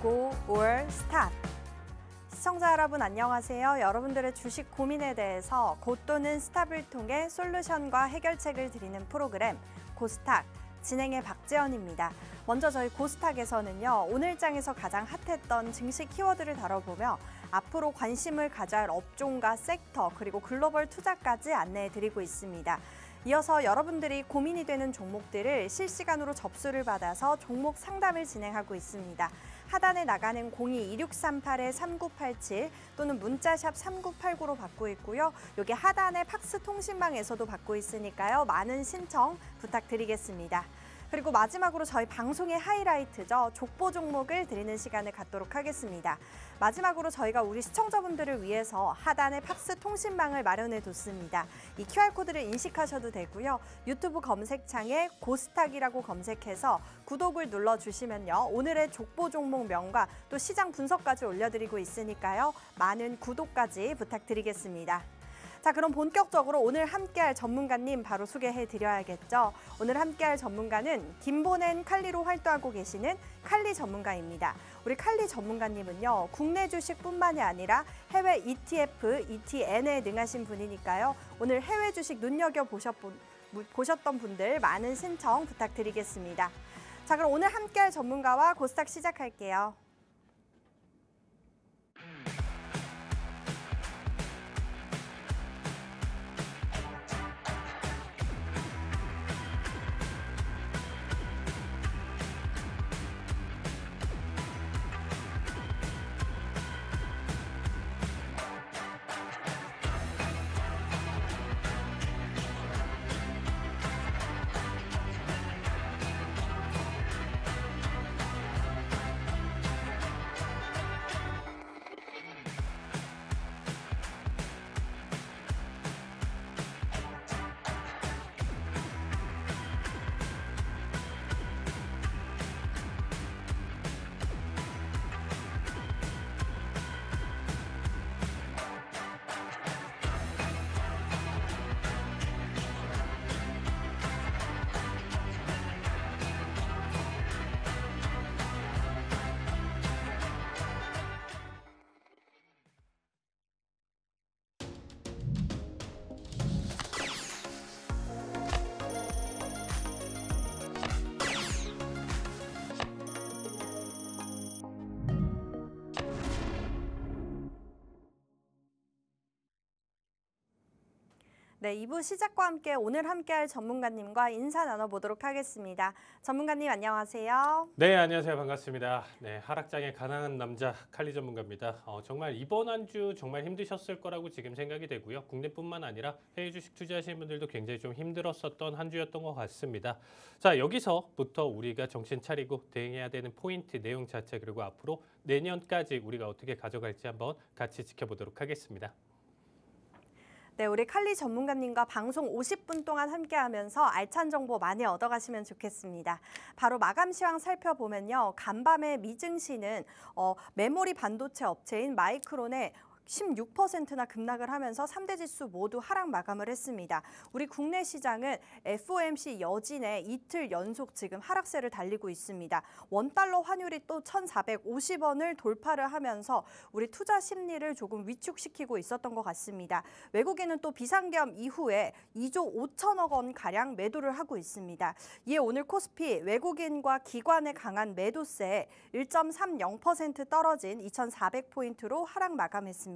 Go or Stop. 시청자 여러분 안녕하세요. 여러분들의 주식 고민에 대해서 고 또는 스탑을 통해 솔루션과 해결책을 드리는 프로그램 고스탁 진행의 박재현입니다. 먼저 저희 고스탁에서는요, 오늘장에서 가장 핫했던 증시 키워드를 다뤄보며 앞으로 관심을 가져야 할 업종과 섹터 그리고 글로벌 투자까지 안내해드리고 있습니다. 이어서 여러분들이 고민이 되는 종목들을 실시간으로 접수를 받아서 종목 상담을 진행하고 있습니다. 하단에 나가는 02-2638-3987 또는 문자샵 3989로 받고 있고요. 여기 하단에 팍스 통신방에서도 받고 있으니까요. 많은 신청 부탁드리겠습니다. 그리고 마지막으로 저희 방송의 하이라이트죠. 족보 종목을 드리는 시간을 갖도록 하겠습니다. 마지막으로 저희가 우리 시청자분들을 위해서 하단에 팍스 통신방을 마련해뒀습니다. 이 QR코드를 인식하셔도 되고요. 유튜브 검색창에 고스탁이라고 검색해서 구독을 눌러주시면요. 오늘의 족보 종목명과 또 시장 분석까지 올려드리고 있으니까요. 많은 구독까지 부탁드리겠습니다. 자, 그럼 본격적으로 오늘 함께할 전문가님 바로 소개해드려야겠죠. 오늘 함께할 전문가는 김보낸 칼리로 활동하고 계시는 칼리 전문가입니다. 우리 칼리 전문가님은요, 국내 주식뿐만이 아니라 해외 ETF, ETN에 능하신 분이니까요. 오늘 해외 주식 눈여겨보셨던 분들 많은 신청 부탁드리겠습니다. 자, 그럼 오늘 함께할 전문가와 고스탁 시작할게요. 네, 2부 시작과 함께 오늘 함께할 전문가님과 인사 나눠보도록 하겠습니다. 전문가님 안녕하세요. 네, 안녕하세요. 반갑습니다. 네, 하락장에 가난한 남자 칼리 전문가입니다. 정말 이번 한 주 정말 힘드셨을 거라고 지금 생각이 되고요. 국내뿐만 아니라 해외 주식 투자하시는 분들도 굉장히 좀 힘들었었던 한 주였던 것 같습니다. 자, 여기서부터 우리가 정신 차리고 대응해야 되는 포인트, 내용 자체 그리고 앞으로 내년까지 우리가 어떻게 가져갈지 한번 같이 지켜보도록 하겠습니다. 네, 우리 칼리 전문가님과 방송 50분 동안 함께하면서 알찬 정보 많이 얻어가시면 좋겠습니다. 바로 마감 시황 살펴보면요. 간밤에 미증시는 메모리 반도체 업체인 마이크론의 16%나 급락을 하면서 3대 지수 모두 하락 마감을 했습니다. 우리 국내 시장은 FOMC 여진에 이틀 연속 지금 하락세를 달리고 있습니다. 원달러 환율이 또 1,450원을 돌파를 하면서 우리 투자 심리를 조금 위축시키고 있었던 것 같습니다. 외국인은 또 비상계엄 이후에 2조 5천억 원가량 매도를 하고 있습니다. 이에 오늘 코스피 외국인과 기관의 강한 매도세에 1.30% 떨어진 2,400포인트로 하락 마감했습니다.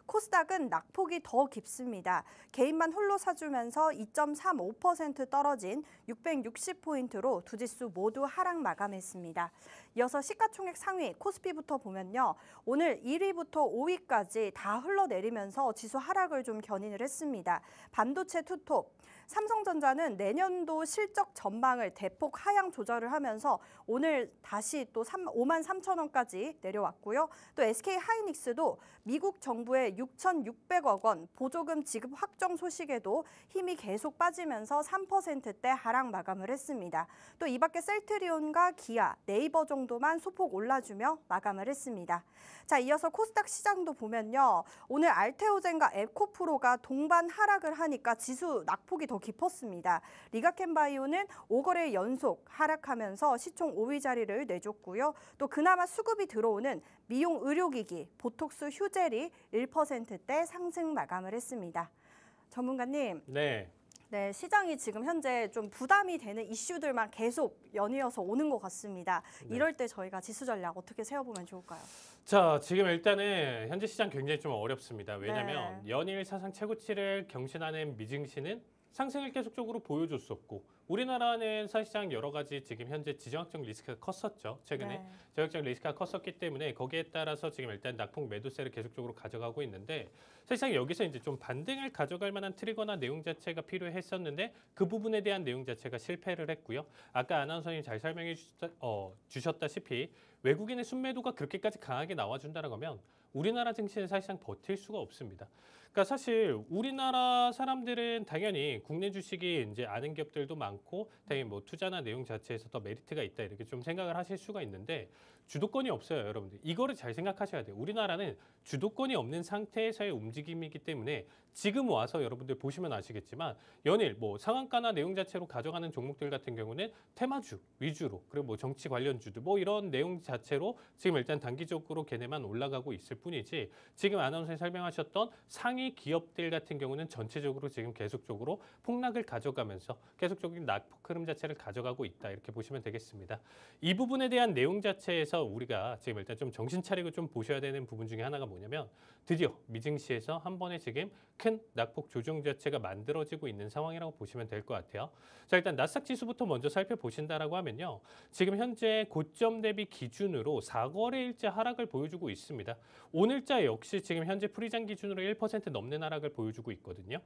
코스닥은 낙폭이 더 깊습니다. 개인만 홀로 사주면서 2.35% 떨어진 660포인트로 두 지수 모두 하락 마감했습니다. 이어서 시가총액 상위 코스피부터 보면요. 오늘 1위부터 5위까지 다 흘러내리면서 지수 하락을 좀 견인을 했습니다. 반도체 투톱. 삼성전자는 내년도 실적 전망을 대폭 하향 조절을 하면서 오늘 다시 또 5만 3천 원까지 내려왔고요. 또 SK하이닉스도 미국 정부의 6,600억 원 보조금 지급 확정 소식에도 힘이 계속 빠지면서 3%대 하락 마감을 했습니다. 또 이 밖에 셀트리온과 기아, 네이버 정도만 소폭 올라주며 마감을 했습니다. 자, 이어서 코스닥 시장도 보면요. 오늘 알테오젠과 에코프로가 동반 하락을 하니까 지수 낙폭이 더 더 깊었습니다. 리가켄바이오는 5거래 연속 하락하면서 시총 5위 자리를 내줬고요. 또 그나마 수급이 들어오는 미용 의료기기, 보톡스 휴젤이 1%대 상승 마감을 했습니다. 전문가님. 네. 네, 시장이 지금 현재 좀 부담이 되는 이슈들만 계속 연이어서 오는 것 같습니다. 네. 이럴 때 저희가 지수 전략 어떻게 세워보면 좋을까요? 자, 지금 일단은 현재 시장 굉장히 좀 어렵습니다. 왜냐하면 네. 연일 사상 최고치를 경신하는 미증시는 상승을 계속적으로 보여줬었고 우리나라는 사실상 여러 가지 지금 현재 지정학적 리스크가 컸었죠. 최근에 네. 지정학적 리스크가 컸었기 때문에 거기에 따라서 지금 일단 낙폭 매도세를 계속적으로 가져가고 있는데 사실상 여기서 이제 좀 반등을 가져갈 만한 트리거나 내용 자체가 필요했었는데 그 부분에 대한 내용 자체가 실패를 했고요. 아까 아나운서님 잘 설명해 주셨다시피 외국인의 순매도가 그렇게까지 강하게 나와준다는 거면 우리나라 증시는 사실상 버틸 수가 없습니다. 그러니까 사실 우리나라 사람들은 당연히 국내 주식이 이제 아는 기업들도 많고 당연히 뭐 투자나 내용 자체에서 더 메리트가 있다 이렇게 좀 생각을 하실 수가 있는데 주도권이 없어요, 여러분들. 이거를 잘 생각하셔야 돼요. 우리나라는 주도권이 없는 상태에서의 움직임이기 때문에 지금 와서 여러분들 보시면 아시겠지만 연일 뭐 상한가나 내용 자체로 가져가는 종목들 같은 경우는 테마주 위주로 그리고 뭐 정치 관련주들 뭐 이런 내용 자체로 지금 일단 단기적으로 걔네만 올라가고 있을 뿐이지 지금 아나운서님 설명하셨던 상위 기업들 같은 경우는 전체적으로 지금 계속적으로 폭락을 가져가면서 계속적인 낙폭 흐름 자체를 가져가고 있다 이렇게 보시면 되겠습니다. 이 부분에 대한 내용 자체에서 우리가 지금 일단 좀 정신 차리고 좀 보셔야 되는 부분 중에 하나가 뭐냐면 드디어 미증시에서 한 번에 지금 큰 낙폭 조정 자체가 만들어지고 있는 상황이라고 보시면 될 것 같아요. 자, 일단 나스닥 지수부터 먼저 살펴보신다라고 하면요. 지금 현재 고점 대비 기준으로 4거래일째 하락을 보여주고 있습니다. 오늘자 역시 지금 현재 프리장 기준으로 1% 넘는 하락을 보여주고 있거든요.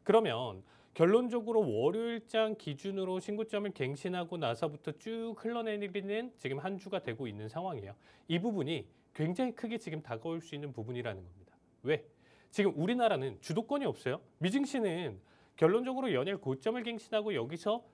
그러면 결론적으로 월요일장 기준으로 신고점을 갱신하고 나서부터 쭉 흘러내리는 지금 한 주가 되고 있는 상황이에요. 이 부분이 굉장히 크게 지금 다가올 수 있는 부분이라는 겁니다. 왜? 지금 우리나라는 주도권이 없어요. 미증시는 결론적으로 연일 고점을 갱신하고 여기서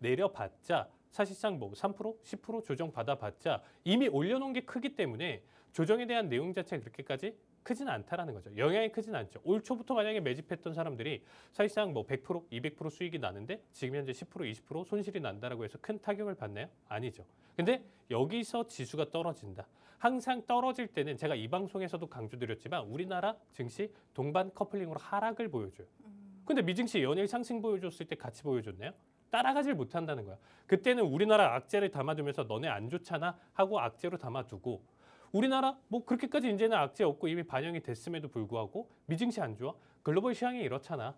흘러내려봤자 사실상 뭐 3%, 10% 조정 받아봤자 이미 올려놓은 게 크기 때문에 조정에 대한 내용 자체가 그렇게까지 크진 않다라는 거죠. 영향이 크진 않죠. 올 초부터 만약에 매집했던 사람들이 사실상 뭐 100%, 200% 수익이 나는데 지금 현재 10%, 20% 손실이 난다라고 해서 큰 타격을 받나요? 아니죠. 근데 여기서 지수가 떨어진다. 항상 떨어질 때는 제가 이 방송에서도 강조드렸지만 우리나라 증시 동반 커플링으로 하락을 보여줘요. 근데 미증시 연일 상승 보여줬을 때 같이 보여줬나요? 따라가질 못한다는 거야. 그때는 우리나라 악재를 담아두면서 너네 안 좋잖아 하고 악재로 담아두고 우리나라 뭐 그렇게까지 이제는 악재 없고 이미 반영이 됐음에도 불구하고 미증시 안 좋아? 글로벌 시황이 이렇잖아.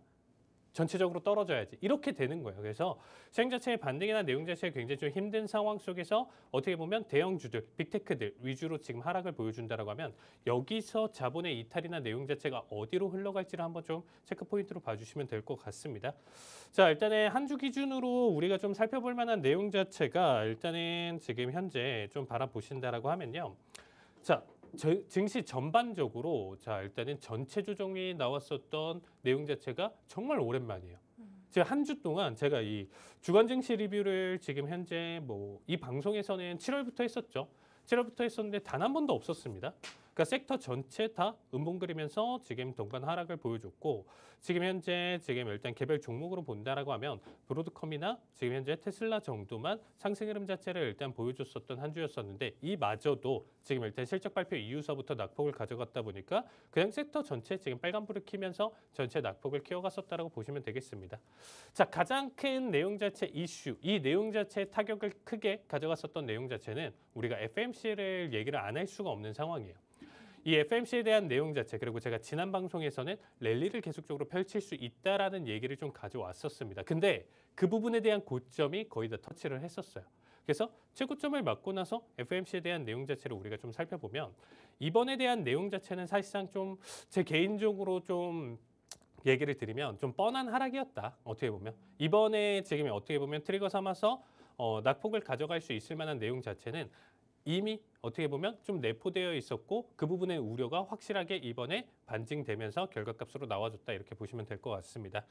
전체적으로 떨어져야지. 이렇게 되는 거예요. 그래서 시장 자체의 반등이나 내용 자체가 굉장히 좀 힘든 상황 속에서 어떻게 보면 대형주들, 빅테크들 위주로 지금 하락을 보여준다라고 하면 여기서 자본의 이탈이나 내용 자체가 어디로 흘러갈지를 한번 좀 체크 포인트로 봐주시면 될 것 같습니다. 자, 일단은 한 주 기준으로 우리가 좀 살펴볼 만한 내용 자체가 일단은 지금 현재 좀 바라보신다라고 하면요. 자, 증시 전반적으로 자 일단은 전체 조정이 나왔었던 내용 자체가 정말 오랜만이에요. 제가 한 주 동안 제가 이 주간 증시 리뷰를 지금 현재 뭐 이 방송에서는 7월부터 했었죠. 7월부터 했었는데 단 한 번도 없었습니다. 그러니까 섹터 전체 다 음봉그리면서 지금 동반 하락을 보여줬고 지금 현재 지금 일단 개별 종목으로 본다라고 하면 브로드컴이나 지금 현재 테슬라 정도만 상승 흐름 자체를 일단 보여줬었던 한 주였었는데 이마저도 지금 일단 실적 발표 이후서부터 낙폭을 가져갔다 보니까 그냥 섹터 전체 지금 빨간불을 켜면서 전체 낙폭을 키워갔었다라고 보시면 되겠습니다. 자, 가장 큰 내용 자체 이슈, 이 내용 자체의 타격을 크게 가져갔었던 내용 자체는 우리가 FMC를 얘기를 안 할 수가 없는 상황이에요. 이 FMC에 대한 내용 자체 그리고 제가 지난 방송에서는 랠리를 계속적으로 펼칠 수 있다라는 얘기를 좀 가져왔었습니다. 근데 그 부분에 대한 고점이 거의 다 터치를 했었어요. 그래서 최고점을 맞고 나서 FMC에 대한 내용 자체를 우리가 좀 살펴보면 이번에 대한 내용 자체는 사실상 좀 제 개인적으로 좀 얘기를 드리면 좀 뻔한 하락이었다. 어떻게 보면 이번에 지금 어떻게 보면 트리거 삼아서 낙폭을 가져갈 수 있을 만한 내용 자체는 이미 어떻게 보면 좀 내포되어 있었고 그 부분의 우려가 확실하게 이번에 반증되면서 결과값으로 나와줬다 이렇게 보시면 될 것 같습니다.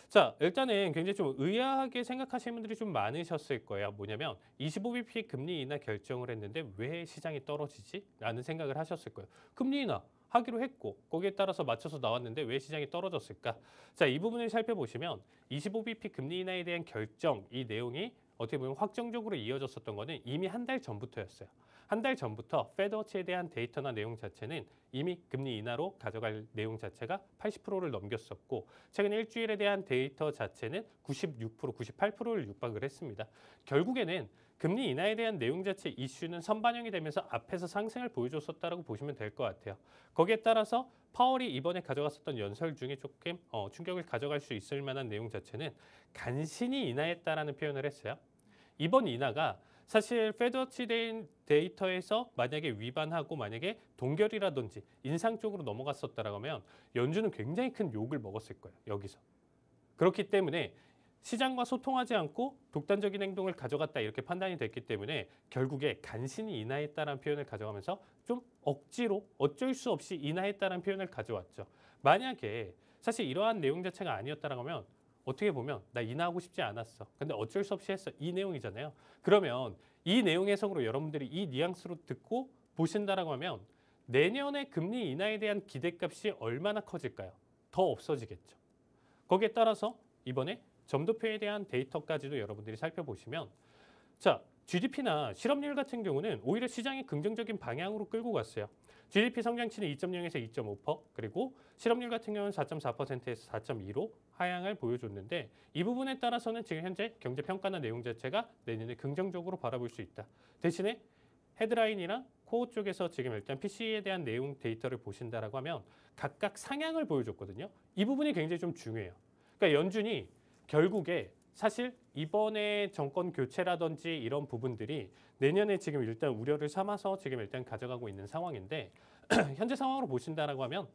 자, 일단은 굉장히 좀 의아하게 생각하시는 분들이 좀 많으셨을 거예요. 뭐냐면 25bp 금리 인하 결정을 했는데 왜 시장이 떨어지지? 라는 생각을 하셨을 거예요. 금리 인하 하기로 했고 거기에 따라서 맞춰서 나왔는데 왜 시장이 떨어졌을까? 자, 이 부분을 살펴보시면 25bp 금리 인하에 대한 결정 이 내용이 어떻게 보면 확정적으로 이어졌었던 거는 이미 한 달 전부터였어요. 한 달 전부터 페드워치에 대한 데이터나 내용 자체는 이미 금리 인하로 가져갈 내용 자체가 80%를 넘겼었고 최근 일주일에 대한 데이터 자체는 96%, 98%를 육박을 했습니다. 결국에는 금리 인하에 대한 내용 자체 이슈는 선반영이 되면서 앞에서 상승을 보여줬었다라고 보시면 될 것 같아요. 거기에 따라서 파월이 이번에 가져갔었던 연설 중에 조금 충격을 가져갈 수 있을 만한 내용 자체는 간신히 인하했다라는 표현을 했어요. 이번 인하가 사실 페드워치 데이터에서 만약에 위반하고 만약에 동결이라든지 인상 쪽으로 넘어갔었다라고 하면 연준은 굉장히 큰 욕을 먹었을 거예요. 여기서. 그렇기 때문에 시장과 소통하지 않고 독단적인 행동을 가져갔다 이렇게 판단이 됐기 때문에 결국에 간신히 인하했다라는 표현을 가져가면서 좀 억지로 어쩔 수 없이 인하했다라는 표현을 가져왔죠. 만약에 사실 이러한 내용 자체가 아니었다라고 하면 어떻게 보면 나 인하하고 싶지 않았어. 근데 어쩔 수 없이 했어. 이 내용이잖아요. 그러면 이 내용 해석으로 여러분들이 이 뉘앙스로 듣고 보신다라고 하면 내년에 금리 인하에 대한 기대값이 얼마나 커질까요? 더 없어지겠죠. 거기에 따라서 이번에 점도표에 대한 데이터까지도 여러분들이 살펴보시면 자, GDP나 실업률 같은 경우는 오히려 시장이 긍정적인 방향으로 끌고 갔어요. GDP 성장치는 2.0에서 2.5%, 그리고 실업률 같은 경우는 4.4%에서 4.2로 하향을 보여줬는데 이 부분에 따라서는 지금 현재 경제평가나 내용 자체가 내년에 긍정적으로 바라볼 수 있다. 대신에 헤드라인이랑 코어 쪽에서 지금 일단 PC에 대한 내용 데이터를 보신다라고 하면 각각 상향을 보여줬거든요. 이 부분이 굉장히 좀 중요해요. 그러니까 연준이 결국에 사실 이번에 정권 교체라든지 이런 부분들이 내년에 지금 일단 우려를 삼아서 지금 일단 가져가고 있는 상황인데 현재 상황으로 보신다라고 하면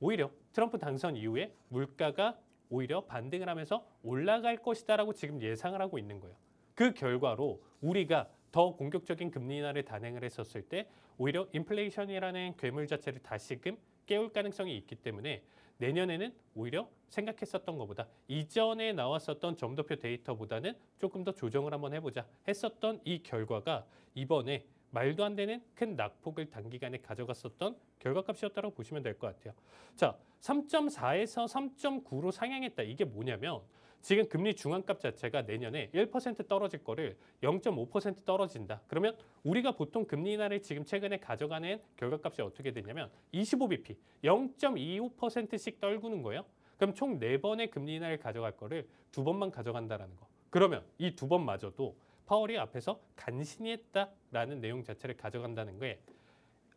오히려 트럼프 당선 이후에 물가가 오히려 반등을 하면서 올라갈 것이다라고 지금 예상을 하고 있는 거예요. 그 결과로 우리가 더 공격적인 금리 인하를 단행을 했었을 때 오히려 인플레이션이라는 괴물 자체를 다시금 깨울 가능성이 있기 때문에 내년에는 오히려 생각했었던 것보다 이전에 나왔었던 점도표 데이터보다는 조금 더 조정을 한번 해보자 했었던 이 결과가 이번에 말도 안 되는 큰 낙폭을 단기간에 가져갔었던 결과값이었다고 보시면 될 것 같아요. 자, 3.4에서 3.9로 상향했다. 이게 뭐냐면 지금 금리 중앙값 자체가 내년에 1% 떨어질 거를 0.5% 떨어진다. 그러면 우리가 보통 금리 인하를 지금 최근에 가져가는 결과값이 어떻게 되냐면 25bp, 0.25%씩 떨구는 거예요. 그럼 총 4번의 금리 인하를 가져갈 거를 2번만 가져간다라는 거. 그러면 이 2번마저도 파월이 앞에서 간신히 했다라는 내용 자체를 가져간다는 거에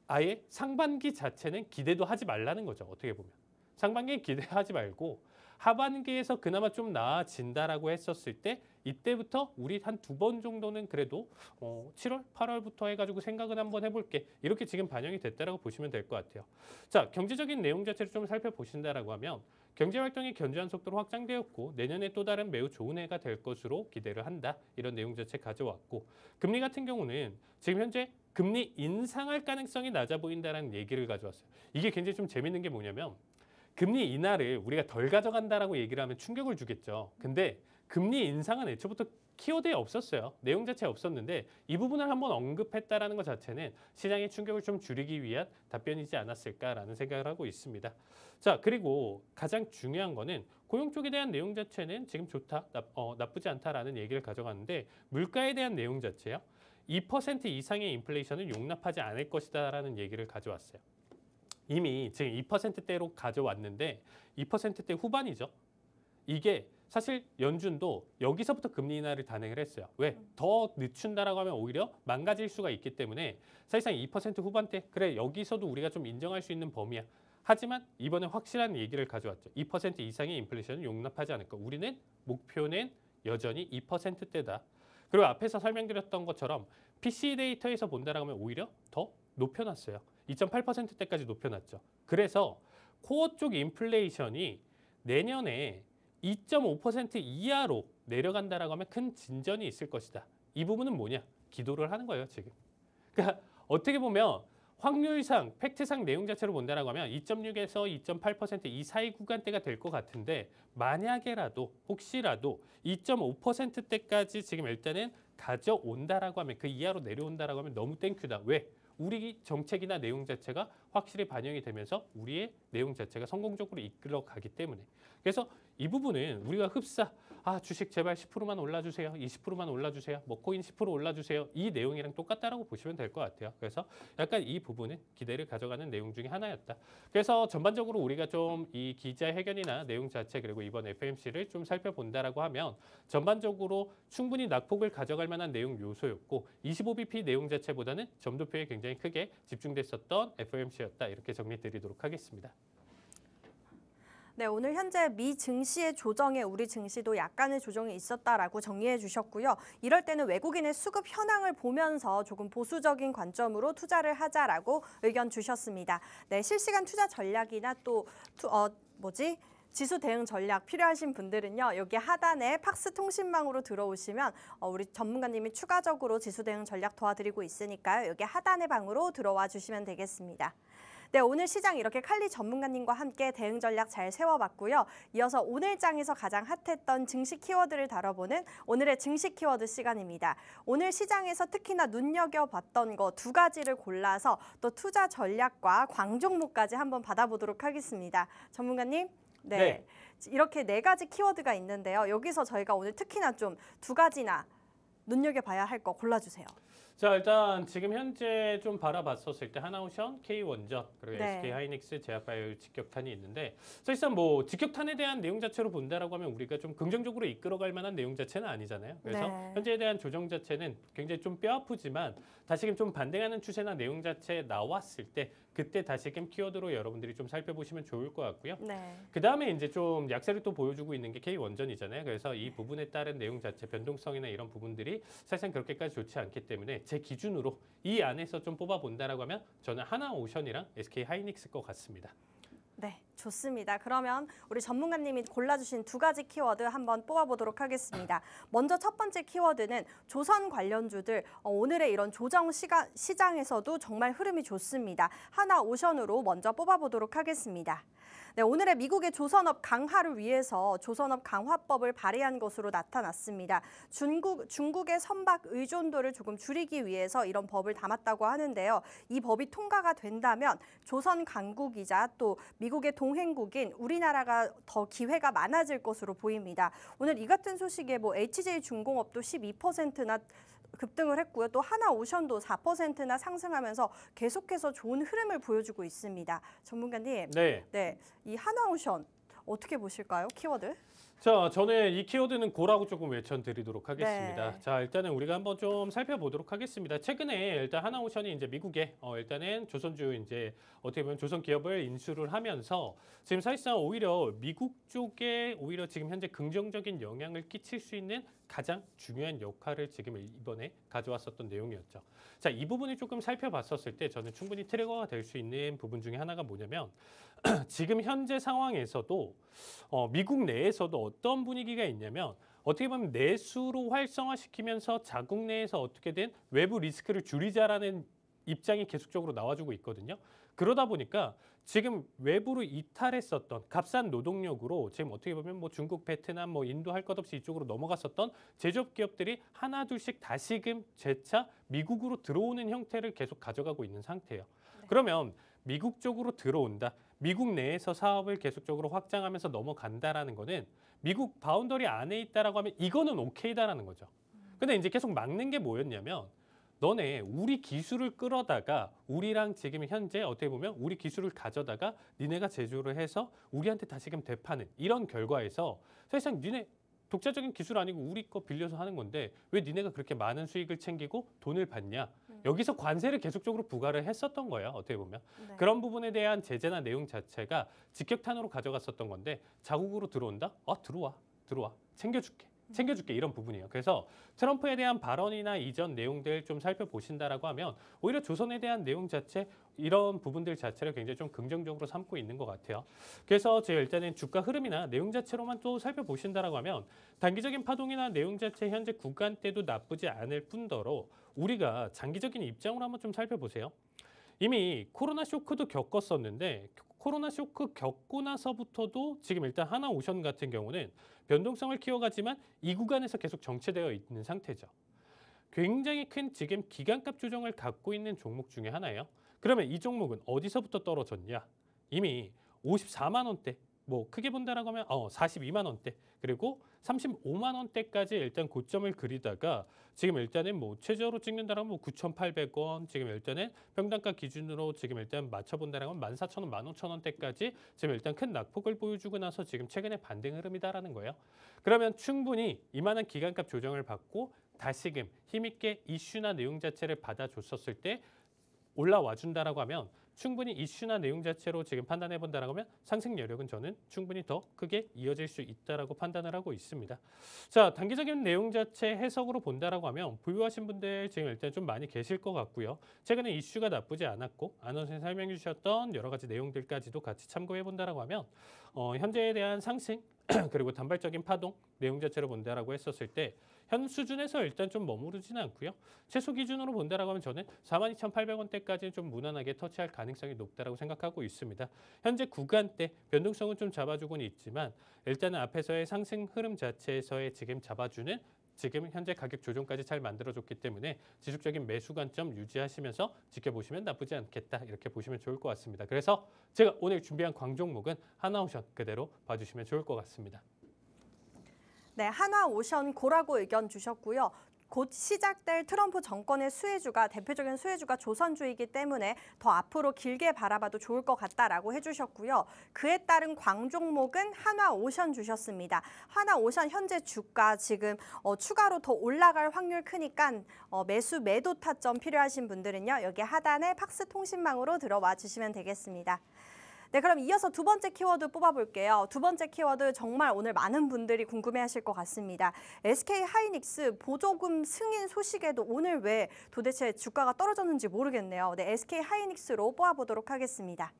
아예 상반기 자체는 기대도 하지 말라는 거죠. 어떻게 보면. 상반기에 기대하지 말고 하반기에서 그나마 좀 나아진다라고 했었을 때 이때부터 우리 한 2번 정도는 그래도 7월, 8월부터 해가지고 생각은 한번 해볼게. 이렇게 지금 반영이 됐다라고 보시면 될 것 같아요. 자, 경제적인 내용 자체를 좀 살펴보신다라고 하면 경제활동이 견조한 속도로 확장되었고 내년에 또 다른 매우 좋은 해가 될 것으로 기대를 한다. 이런 내용 자체 가져왔고 금리 같은 경우는 지금 현재 금리 인상할 가능성이 낮아 보인다는 얘기를 가져왔어요. 이게 굉장히 좀 재밌는 게 뭐냐면 금리 인하를 우리가 덜 가져간다라고 얘기를 하면 충격을 주겠죠. 근데 금리 인상은 애초부터 키워드에 없었어요. 내용 자체에 없었는데 이 부분을 한번 언급했다라는 것 자체는 시장의 충격을 좀 줄이기 위한 답변이지 않았을까라는 생각을 하고 있습니다. 자, 그리고 가장 중요한 거는 고용 쪽에 대한 내용 자체는 지금 좋다, 나쁘지 않다라는 얘기를 가져갔는데 물가에 대한 내용 자체요. 2% 이상의 인플레이션은 용납하지 않을 것이다라는 얘기를 가져왔어요. 이미 지금 2%대로 가져왔는데 2%대 후반이죠. 이게 사실 연준도 여기서부터 금리 인하를 단행을 했어요. 왜? 더 늦춘다라고 하면 오히려 망가질 수가 있기 때문에 사실상 2% 후반대 그래 여기서도 우리가 좀 인정할 수 있는 범위야. 하지만 이번에 확실한 얘기를 가져왔죠. 2% 이상의 인플레이션은 용납하지 않을 거. 우리는 목표는 여전히 2%대다. 그리고 앞에서 설명드렸던 것처럼 PC 데이터에서 본다라고 하면 오히려 더 높여놨어요. 2.8%대까지 높여놨죠. 그래서 코어 쪽 인플레이션이 내년에 2.5% 이하로 내려간다라고 하면 큰 진전이 있을 것이다. 이 부분은 뭐냐? 기도를 하는 거예요, 지금. 그러니까 어떻게 보면 확률상, 팩트상 내용 자체로 본다라고 하면 2.6에서 2.8% 이 사이 구간대가 될 것 같은데 만약에라도 혹시라도 2.5%대까지 지금 일단은 가져온다라고 하면 그 이하로 내려온다라고 하면 너무 땡큐다. 왜? 우리 정책이나 내용 자체가 확실히 반영이 되면서 우리의 내용 자체가 성공적으로 이끌어가기 때문에. 그래서 이 부분은 우리가 흡사, 주식 제발 10%만 올라주세요. 20%만 올라주세요. 뭐 코인 10% 올라주세요. 이 내용이랑 똑같다라고 보시면 될 것 같아요. 그래서 약간 이 부분은 기대를 가져가는 내용 중에 하나였다. 그래서 전반적으로 우리가 좀 이 기자회견이나 내용 자체 그리고 이번 FMC를 좀 살펴본다라고 하면 전반적으로 충분히 낙폭을 가져갈 만한 내용 요소였고 25bp 내용 자체보다는 점도표에 굉장히 크게 집중됐었던 FMC였다. 이렇게 정리 드리도록 하겠습니다. 네, 오늘 현재 미 증시의 조정에 우리 증시도 약간의 조정이 있었다라고 정리해 주셨고요. 이럴 때는 외국인의 수급 현황을 보면서 조금 보수적인 관점으로 투자를 하자라고 의견 주셨습니다. 네, 실시간 투자 전략이나 또 지수 대응 전략 필요하신 분들은요. 여기 하단에 팍스 통신망으로 들어오시면 우리 전문가님이 추가적으로 지수 대응 전략 도와드리고 있으니까요. 여기 하단의 방으로 들어와 주시면 되겠습니다. 네, 오늘 시장 이렇게 칼리 전문가님과 함께 대응 전략 잘 세워봤고요. 이어서 오늘 장에서 가장 핫했던 증시 키워드를 다뤄보는 오늘의 증시 키워드 시간입니다. 오늘 시장에서 특히나 눈여겨봤던 거 2가지를 골라서 또 투자 전략과 광종목까지 한번 받아보도록 하겠습니다. 전문가님. 네. 이렇게 4가지 키워드가 있는데요. 여기서 저희가 오늘 특히나 좀 2가지나 눈여겨봐야 할 거 골라주세요. 자, 일단 지금 현재 좀 바라봤었을 때 하나오션, K원전, 그리고 네. SK하이닉스, 제약바이오 직격탄이 있는데 사실상 뭐 직격탄에 대한 내용 자체로 본다라고 하면 우리가 좀 긍정적으로 이끌어갈 만한 내용 자체는 아니잖아요. 그래서 네. 현재에 대한 조정 자체는 굉장히 좀 뼈아프지만 다시금 좀 반등하는 추세나 내용 자체에 나왔을 때 그때 다시금 키워드로 여러분들이 좀 살펴보시면 좋을 것 같고요. 네. 그 다음에 이제 좀 약세를 또 보여주고 있는 게 K원전이잖아요. 그래서 이 부분에 따른 내용 자체, 변동성이나 이런 부분들이 사실상 그렇게까지 좋지 않기 때문에 제 기준으로 이 안에서 좀 뽑아본다라고 하면 저는 하나오션이랑 SK하이닉스 것 같습니다. 네, 좋습니다. 그러면 우리 전문가님이 골라주신 2가지 키워드 한번 뽑아보도록 하겠습니다. 먼저 첫 번째 키워드는 조선 관련주들 오늘의 이런 조정 시장에서도 정말 흐름이 좋습니다. 하나오션으로 먼저 뽑아보도록 하겠습니다. 네, 오늘의 미국의 조선업 강화를 위해서 조선업 강화법을 발의한 것으로 나타났습니다. 중국의 선박 의존도를 조금 줄이기 위해서 이런 법을 담았다고 하는데요. 이 법이 통과가 된다면 조선 강국이자 또 미국의 동행국인 우리나라가 더 기회가 많아질 것으로 보입니다. 오늘 이 같은 소식에 HJ중공업도 12%나 급등을 했고요. 또 하나오션도 4%나 상승하면서 계속해서 좋은 흐름을 보여주고 있습니다. 전문가님, 네, 이 하나오션 어떻게 보실까요? 키워드? 자, 저는 이 키워드는 고라고 조금 외쳐드리도록 하겠습니다. 네. 자, 일단은 우리가 한번 좀 살펴보도록 하겠습니다. 최근에 일단 하나오션이 이제 미국에 일단은 조선주 이제 어떻게 보면 조선 기업을 인수를 하면서 지금 사실상 오히려 미국 쪽에 오히려 지금 현재 긍정적인 영향을 끼칠 수 있는 가장 중요한 역할을 지금 이번에 가져왔었던 내용이었죠. 자, 이 부분을 조금 살펴봤었을 때 저는 충분히 트리거가 될 수 있는 부분 중에 하나가 뭐냐면 지금 현재 상황에서도 미국 내에서도 어떤 분위기가 있냐면 어떻게 보면 내수로 활성화시키면서 자국 내에서 어떻게든 외부 리스크를 줄이자라는 입장이 계속적으로 나와주고 있거든요. 그러다 보니까 지금 외부로 이탈했었던 값싼 노동력으로 지금 어떻게 보면 중국, 베트남, 인도 할 것 없이 이쪽으로 넘어갔었던 제조업 기업들이 하나 둘씩 다시금 재차 미국으로 들어오는 형태를 계속 가져가고 있는 상태예요. 네. 그러면 미국 쪽으로 들어온다. 미국 내에서 사업을 계속적으로 확장하면서 넘어간다라는 거는 미국 바운더리 안에 있다라고 하면 이거는 오케이다라는 거죠. 근데 이제 계속 막는 게 뭐였냐면 너네 우리 기술을 끌어다가 우리랑 지금 현재 어떻게 보면 우리 기술을 가져다가 니네가 제조를 해서 우리한테 다시금 되파는 이런 결과에서 사실상 니네 독자적인 기술 아니고 우리 거 빌려서 하는 건데 왜 니네가 그렇게 많은 수익을 챙기고 돈을 받냐. 여기서 관세를 계속적으로 부과를 했었던 거예요. 어떻게 보면. 네. 그런 부분에 대한 제재나 내용 자체가 직격탄으로 가져갔었던 건데 자국으로 들어온다? 들어와. 챙겨줄게 이런 부분이에요. 그래서 트럼프에 대한 발언이나 이전 내용들 좀 살펴보신다라고 하면 오히려 조선에 대한 내용 자체 이런 부분들 자체를 굉장히 좀 긍정적으로 삼고 있는 것 같아요. 그래서 제가 일단은 주가 흐름이나 내용 자체로만 또 살펴보신다라고 하면 단기적인 파동이나 내용 자체 현재 구간대도 나쁘지 않을 뿐더러 우리가 장기적인 입장으로 한번 좀 살펴보세요. 이미 코로나 쇼크도 겪었었는데 코로나 쇼크 겪고 나서부터도 지금 일단 하나오션 같은 경우는 변동성을 키워가지만 이 구간에서 계속 정체되어 있는 상태죠. 굉장히 큰 지금 기간값 조정을 갖고 있는 종목 중에 하나예요. 그러면 이 종목은 어디서부터 떨어졌냐? 이미 54만 원대, 뭐 크게 본다라고 하면 42만 원대, 그리고 35만 원대까지 일단 고점을 그리다가 지금 일단은 뭐 최저로 찍는다라면 뭐 9,800원, 지금 일단은 평단가 기준으로 지금 일단 맞춰본다라면 14,000원, 15,000원대까지 지금 일단 큰 낙폭을 보여주고 나서 지금 최근에 반등 흐름이다라는 거예요. 그러면 충분히 이만한 기간값 조정을 받고 다시금 힘있게 이슈나 내용 자체를 받아줬었을 때 올라와 준다라고 하면 충분히 이슈나 내용 자체로 지금 판단해 본다라고 하면 상승 여력은 저는 충분히 더 크게 이어질 수 있다라고 판단을 하고 있습니다. 자, 단기적인 내용 자체 해석으로 본다라고 하면 보유하신 분들 지금 일단 좀 많이 계실 것 같고요. 최근에 이슈가 나쁘지 않았고 안원생 설명해 주셨던 여러 가지 내용들까지도 같이 참고해 본다라고 하면 현재에 대한 상승 그리고 단발적인 파동 내용 자체로 본다라고 했었을 때 현 수준에서 일단 좀 머무르지는 않고요. 최소 기준으로 본다라고 하면 저는 42,800원대까지는 좀 무난하게 터치할 가능성이 높다라고 생각하고 있습니다. 현재 구간대 변동성은 좀 잡아주고는 있지만 일단은 앞에서의 상승 흐름 자체에서의 지금 잡아주는 지금 현재 가격 조정까지 잘 만들어줬기 때문에 지속적인 매수 관점 유지하시면서 지켜보시면 나쁘지 않겠다 이렇게 보시면 좋을 것 같습니다. 그래서 제가 오늘 준비한 광종목은 하나오션 그대로 봐주시면 좋을 것 같습니다. 네, 한화오션 고라고 의견 주셨고요. 곧 시작될 트럼프 정권의 수혜주가 대표적인 수혜주가 조선주이기 때문에 더 앞으로 길게 바라봐도 좋을 것 같다라고 해주셨고요. 그에 따른 광종목은 한화오션 주셨습니다. 한화오션 현재 주가 지금 추가로 더 올라갈 확률 크니까 매수 매도 타점 필요하신 분들은요. 여기 하단에 팍스통신망으로 들어와 주시면 되겠습니다. 네, 그럼 이어서 두 번째 키워드 뽑아볼게요. 두 번째 키워드 정말 오늘 많은 분들이 궁금해하실 것 같습니다. SK하이닉스 보조금 승인 소식에도 오늘 왜 도대체 주가가 떨어졌는지 모르겠네요. 네, SK하이닉스로 뽑아보도록 하겠습니다.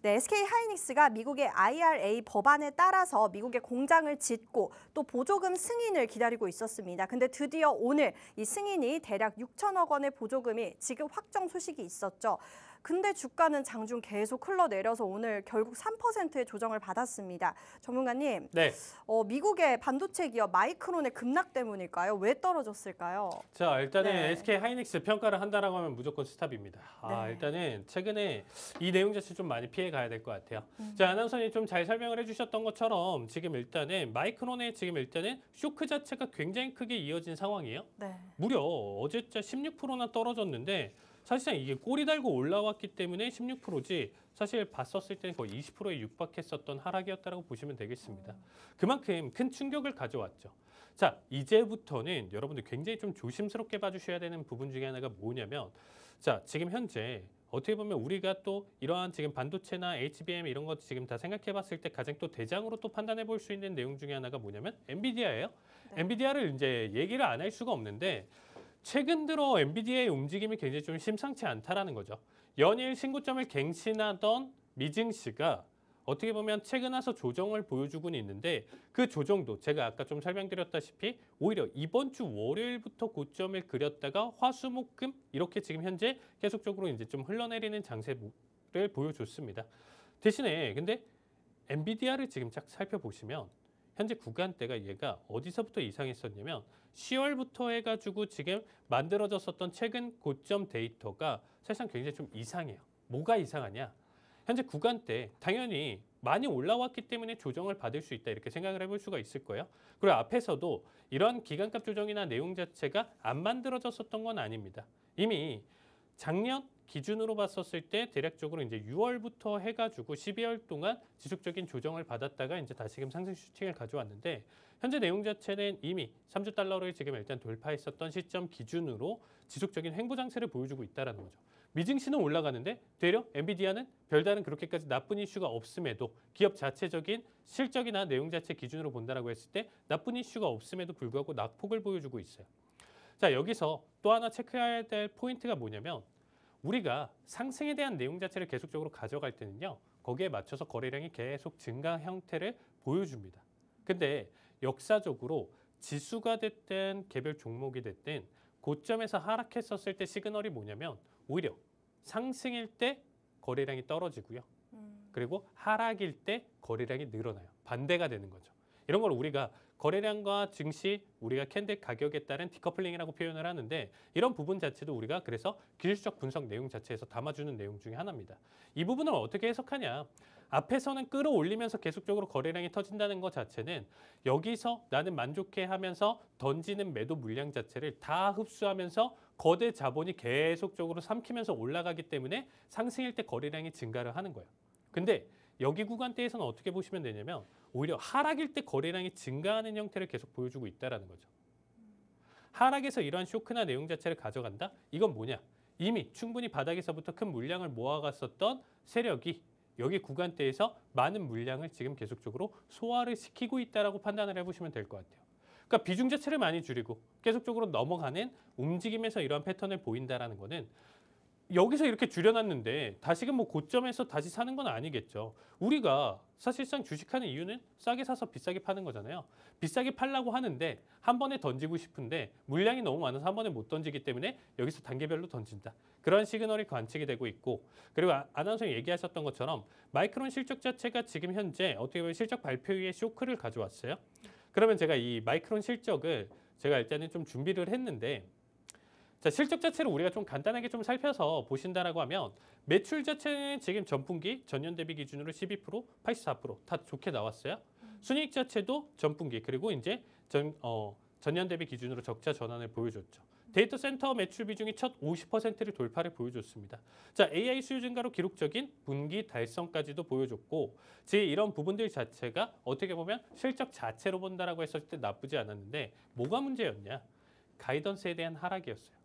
네, SK하이닉스가 미국의 IRA 법안에 따라서 미국에 공장을 짓고 또 보조금 승인을 기다리고 있었습니다. 근데 드디어 오늘 이 승인이 대략 6천억 원의 보조금이 지급 확정 소식이 있었죠. 근데 주가는 장중 계속 흘러내려서 오늘 결국 3%의 조정을 받았습니다. 전문가님, 네. 미국의 반도체 기업 마이크론의 급락 때문일까요? 왜 떨어졌을까요? 자, 일단은 네. SK하이닉스 평가를 한다라고 하면 무조건 스탑입니다. 네. 일단은 최근에 이 내용 자체 좀 많이 피해 가야 될 것 같아요. 자, 아나운서님 좀 잘 설명을 해주셨던 것처럼 지금 일단은 마이크론의 지금 일단은 쇼크 자체가 굉장히 크게 이어진 상황이에요. 네. 무려 어제자 16%나 떨어졌는데 사실상 이게 꼬리 달고 올라왔기 때문에 16%지 사실 봤었을 때는 거의 20%에 육박했었던 하락이었다고 보시면 되겠습니다. 그만큼 큰 충격을 가져왔죠. 자, 이제부터는 여러분들 굉장히 좀 조심스럽게 봐주셔야 되는 부분 중에 하나가 뭐냐면 자, 지금 현재 어떻게 보면 우리가 또 이러한 지금 반도체나 HBM 이런 것 지금 다 생각해 봤을 때 가장 또 대장으로 또 판단해 볼 수 있는 내용 중에 하나가 뭐냐면 엔비디아예요. 네. 엔비디아를 이제 얘기를 안 할 수가 없는데 최근 들어 엔비디아의 움직임이 굉장히 좀 심상치 않다라는 거죠. 연일 신고점을 갱신하던 미증시가 어떻게 보면 최근 와서 조정을 보여주고는 있는데 그 조정도 제가 아까 좀 설명드렸다시피 오히려 이번 주 월요일부터 고점을 그렸다가 화수목금 이렇게 지금 현재 계속적으로 이제 좀 흘러내리는 장세를 보여줬습니다. 대신에 근데 엔비디아를 지금 쫙 살펴보시면 현재 구간대가 얘가 어디서부터 이상했었냐면 10월부터 해가지고 지금 만들어졌었던 최근 고점 데이터가 사실상 굉장히 좀 이상해요. 뭐가 이상하냐? 현재 구간대 당연히 많이 올라왔기 때문에 조정을 받을 수 있다 이렇게 생각을 해볼 수가 있을 거예요. 그리고 앞에서도 이런 기간값 조정이나 내용 자체가 안 만들어졌었던 건 아닙니다. 이미 작년 기준으로 봤었을 때 대략적으로 이제 6월부터 해가지고 12월 동안 지속적인 조정을 받았다가 이제 다시금 상승 슈팅을 가져왔는데 현재 내용 자체는 이미 3주 달러를 지금 일단 돌파했었던 시점 기준으로 지속적인 횡보 장세를 보여주고 있다라는 거죠. 미증시는 올라가는데 되려 엔비디아는 별다른 그렇게까지 나쁜 이슈가 없음에도 기업 자체적인 실적이나 내용 자체 기준으로 본다라고 했을 때 나쁜 이슈가 없음에도 불구하고 낙폭을 보여주고 있어요. 자, 여기서 또 하나 체크해야 될 포인트가 뭐냐면 우리가 상승에 대한 내용 자체를 계속적으로 가져갈 때는요. 거기에 맞춰서 거래량이 계속 증가 형태를 보여줍니다. 근데 역사적으로 지수가 됐든 개별 종목이 됐든 고점에서 하락했었을 때 시그널이 뭐냐면 오히려 상승일 때 거래량이 떨어지고요. 그리고 하락일 때 거래량이 늘어나요. 반대가 되는 거죠. 이런 걸 우리가 거래량과 증시, 우리가 캔들 가격에 따른 디커플링이라고 표현을 하는데 이런 부분 자체도 우리가 그래서 기술적 분석 내용 자체에서 담아주는 내용 중에 하나입니다. 이 부분을 어떻게 해석하냐? 앞에서는 끌어올리면서 계속적으로 거래량이 터진다는 것 자체는 여기서 나는 만족해하면서 던지는 매도 물량 자체를 다 흡수하면서 거대 자본이 계속적으로 삼키면서 올라가기 때문에 상승일 때 거래량이 증가를 하는 거예요. 근데 여기 구간대에서는 어떻게 보시면 되냐면 오히려 하락일 때 거래량이 증가하는 형태를 계속 보여주고 있다는 거죠. 하락에서 이러한 쇼크나 내용 자체를 가져간다? 이건 뭐냐? 이미 충분히 바닥에서부터 큰 물량을 모아갔었던 세력이 여기 구간대에서 많은 물량을 지금 계속적으로 소화를 시키고 있다라고 판단을 해보시면 될 것 같아요. 그러니까 비중 자체를 많이 줄이고 계속적으로 넘어가는 움직임에서 이러한 패턴을 보인다라는 거는 여기서 이렇게 줄여놨는데 다시금 뭐 고점에서 다시 사는 건 아니겠죠. 우리가 사실상 주식하는 이유는 싸게 사서 비싸게 파는 거잖아요. 비싸게 팔라고 하는데 한 번에 던지고 싶은데 물량이 너무 많아서 한 번에 못 던지기 때문에 여기서 단계별로 던진다. 그런 시그널이 관측이 되고 있고 그리고 아나운서님 얘기하셨던 것처럼 마이크론 실적 자체가 지금 현재 어떻게 보면 실적 발표 위에 쇼크를 가져왔어요. 그러면 제가 이 마이크론 실적을 제가 일단은 좀 준비를 했는데 자, 실적 자체를 우리가 좀 간단하게 좀 살펴서 보신다라고 하면 매출 자체는 지금 전분기 전년 대비 기준으로 12%, 84%다 좋게 나왔어요. 순이익 자체도 전분기 그리고 이제 전년 대비 기준으로 적자 전환을 보여줬죠. 데이터 센터 매출 비중이 첫 50%를 돌파를 보여줬습니다. 자, AI 수요 증가로 기록적인 분기 달성까지도 보여줬고, 제 이런 부분들 자체가 어떻게 보면 실적 자체로 본다라고 했을 때 나쁘지 않았는데 뭐가 문제였냐? 가이던스에 대한 하락이었어요.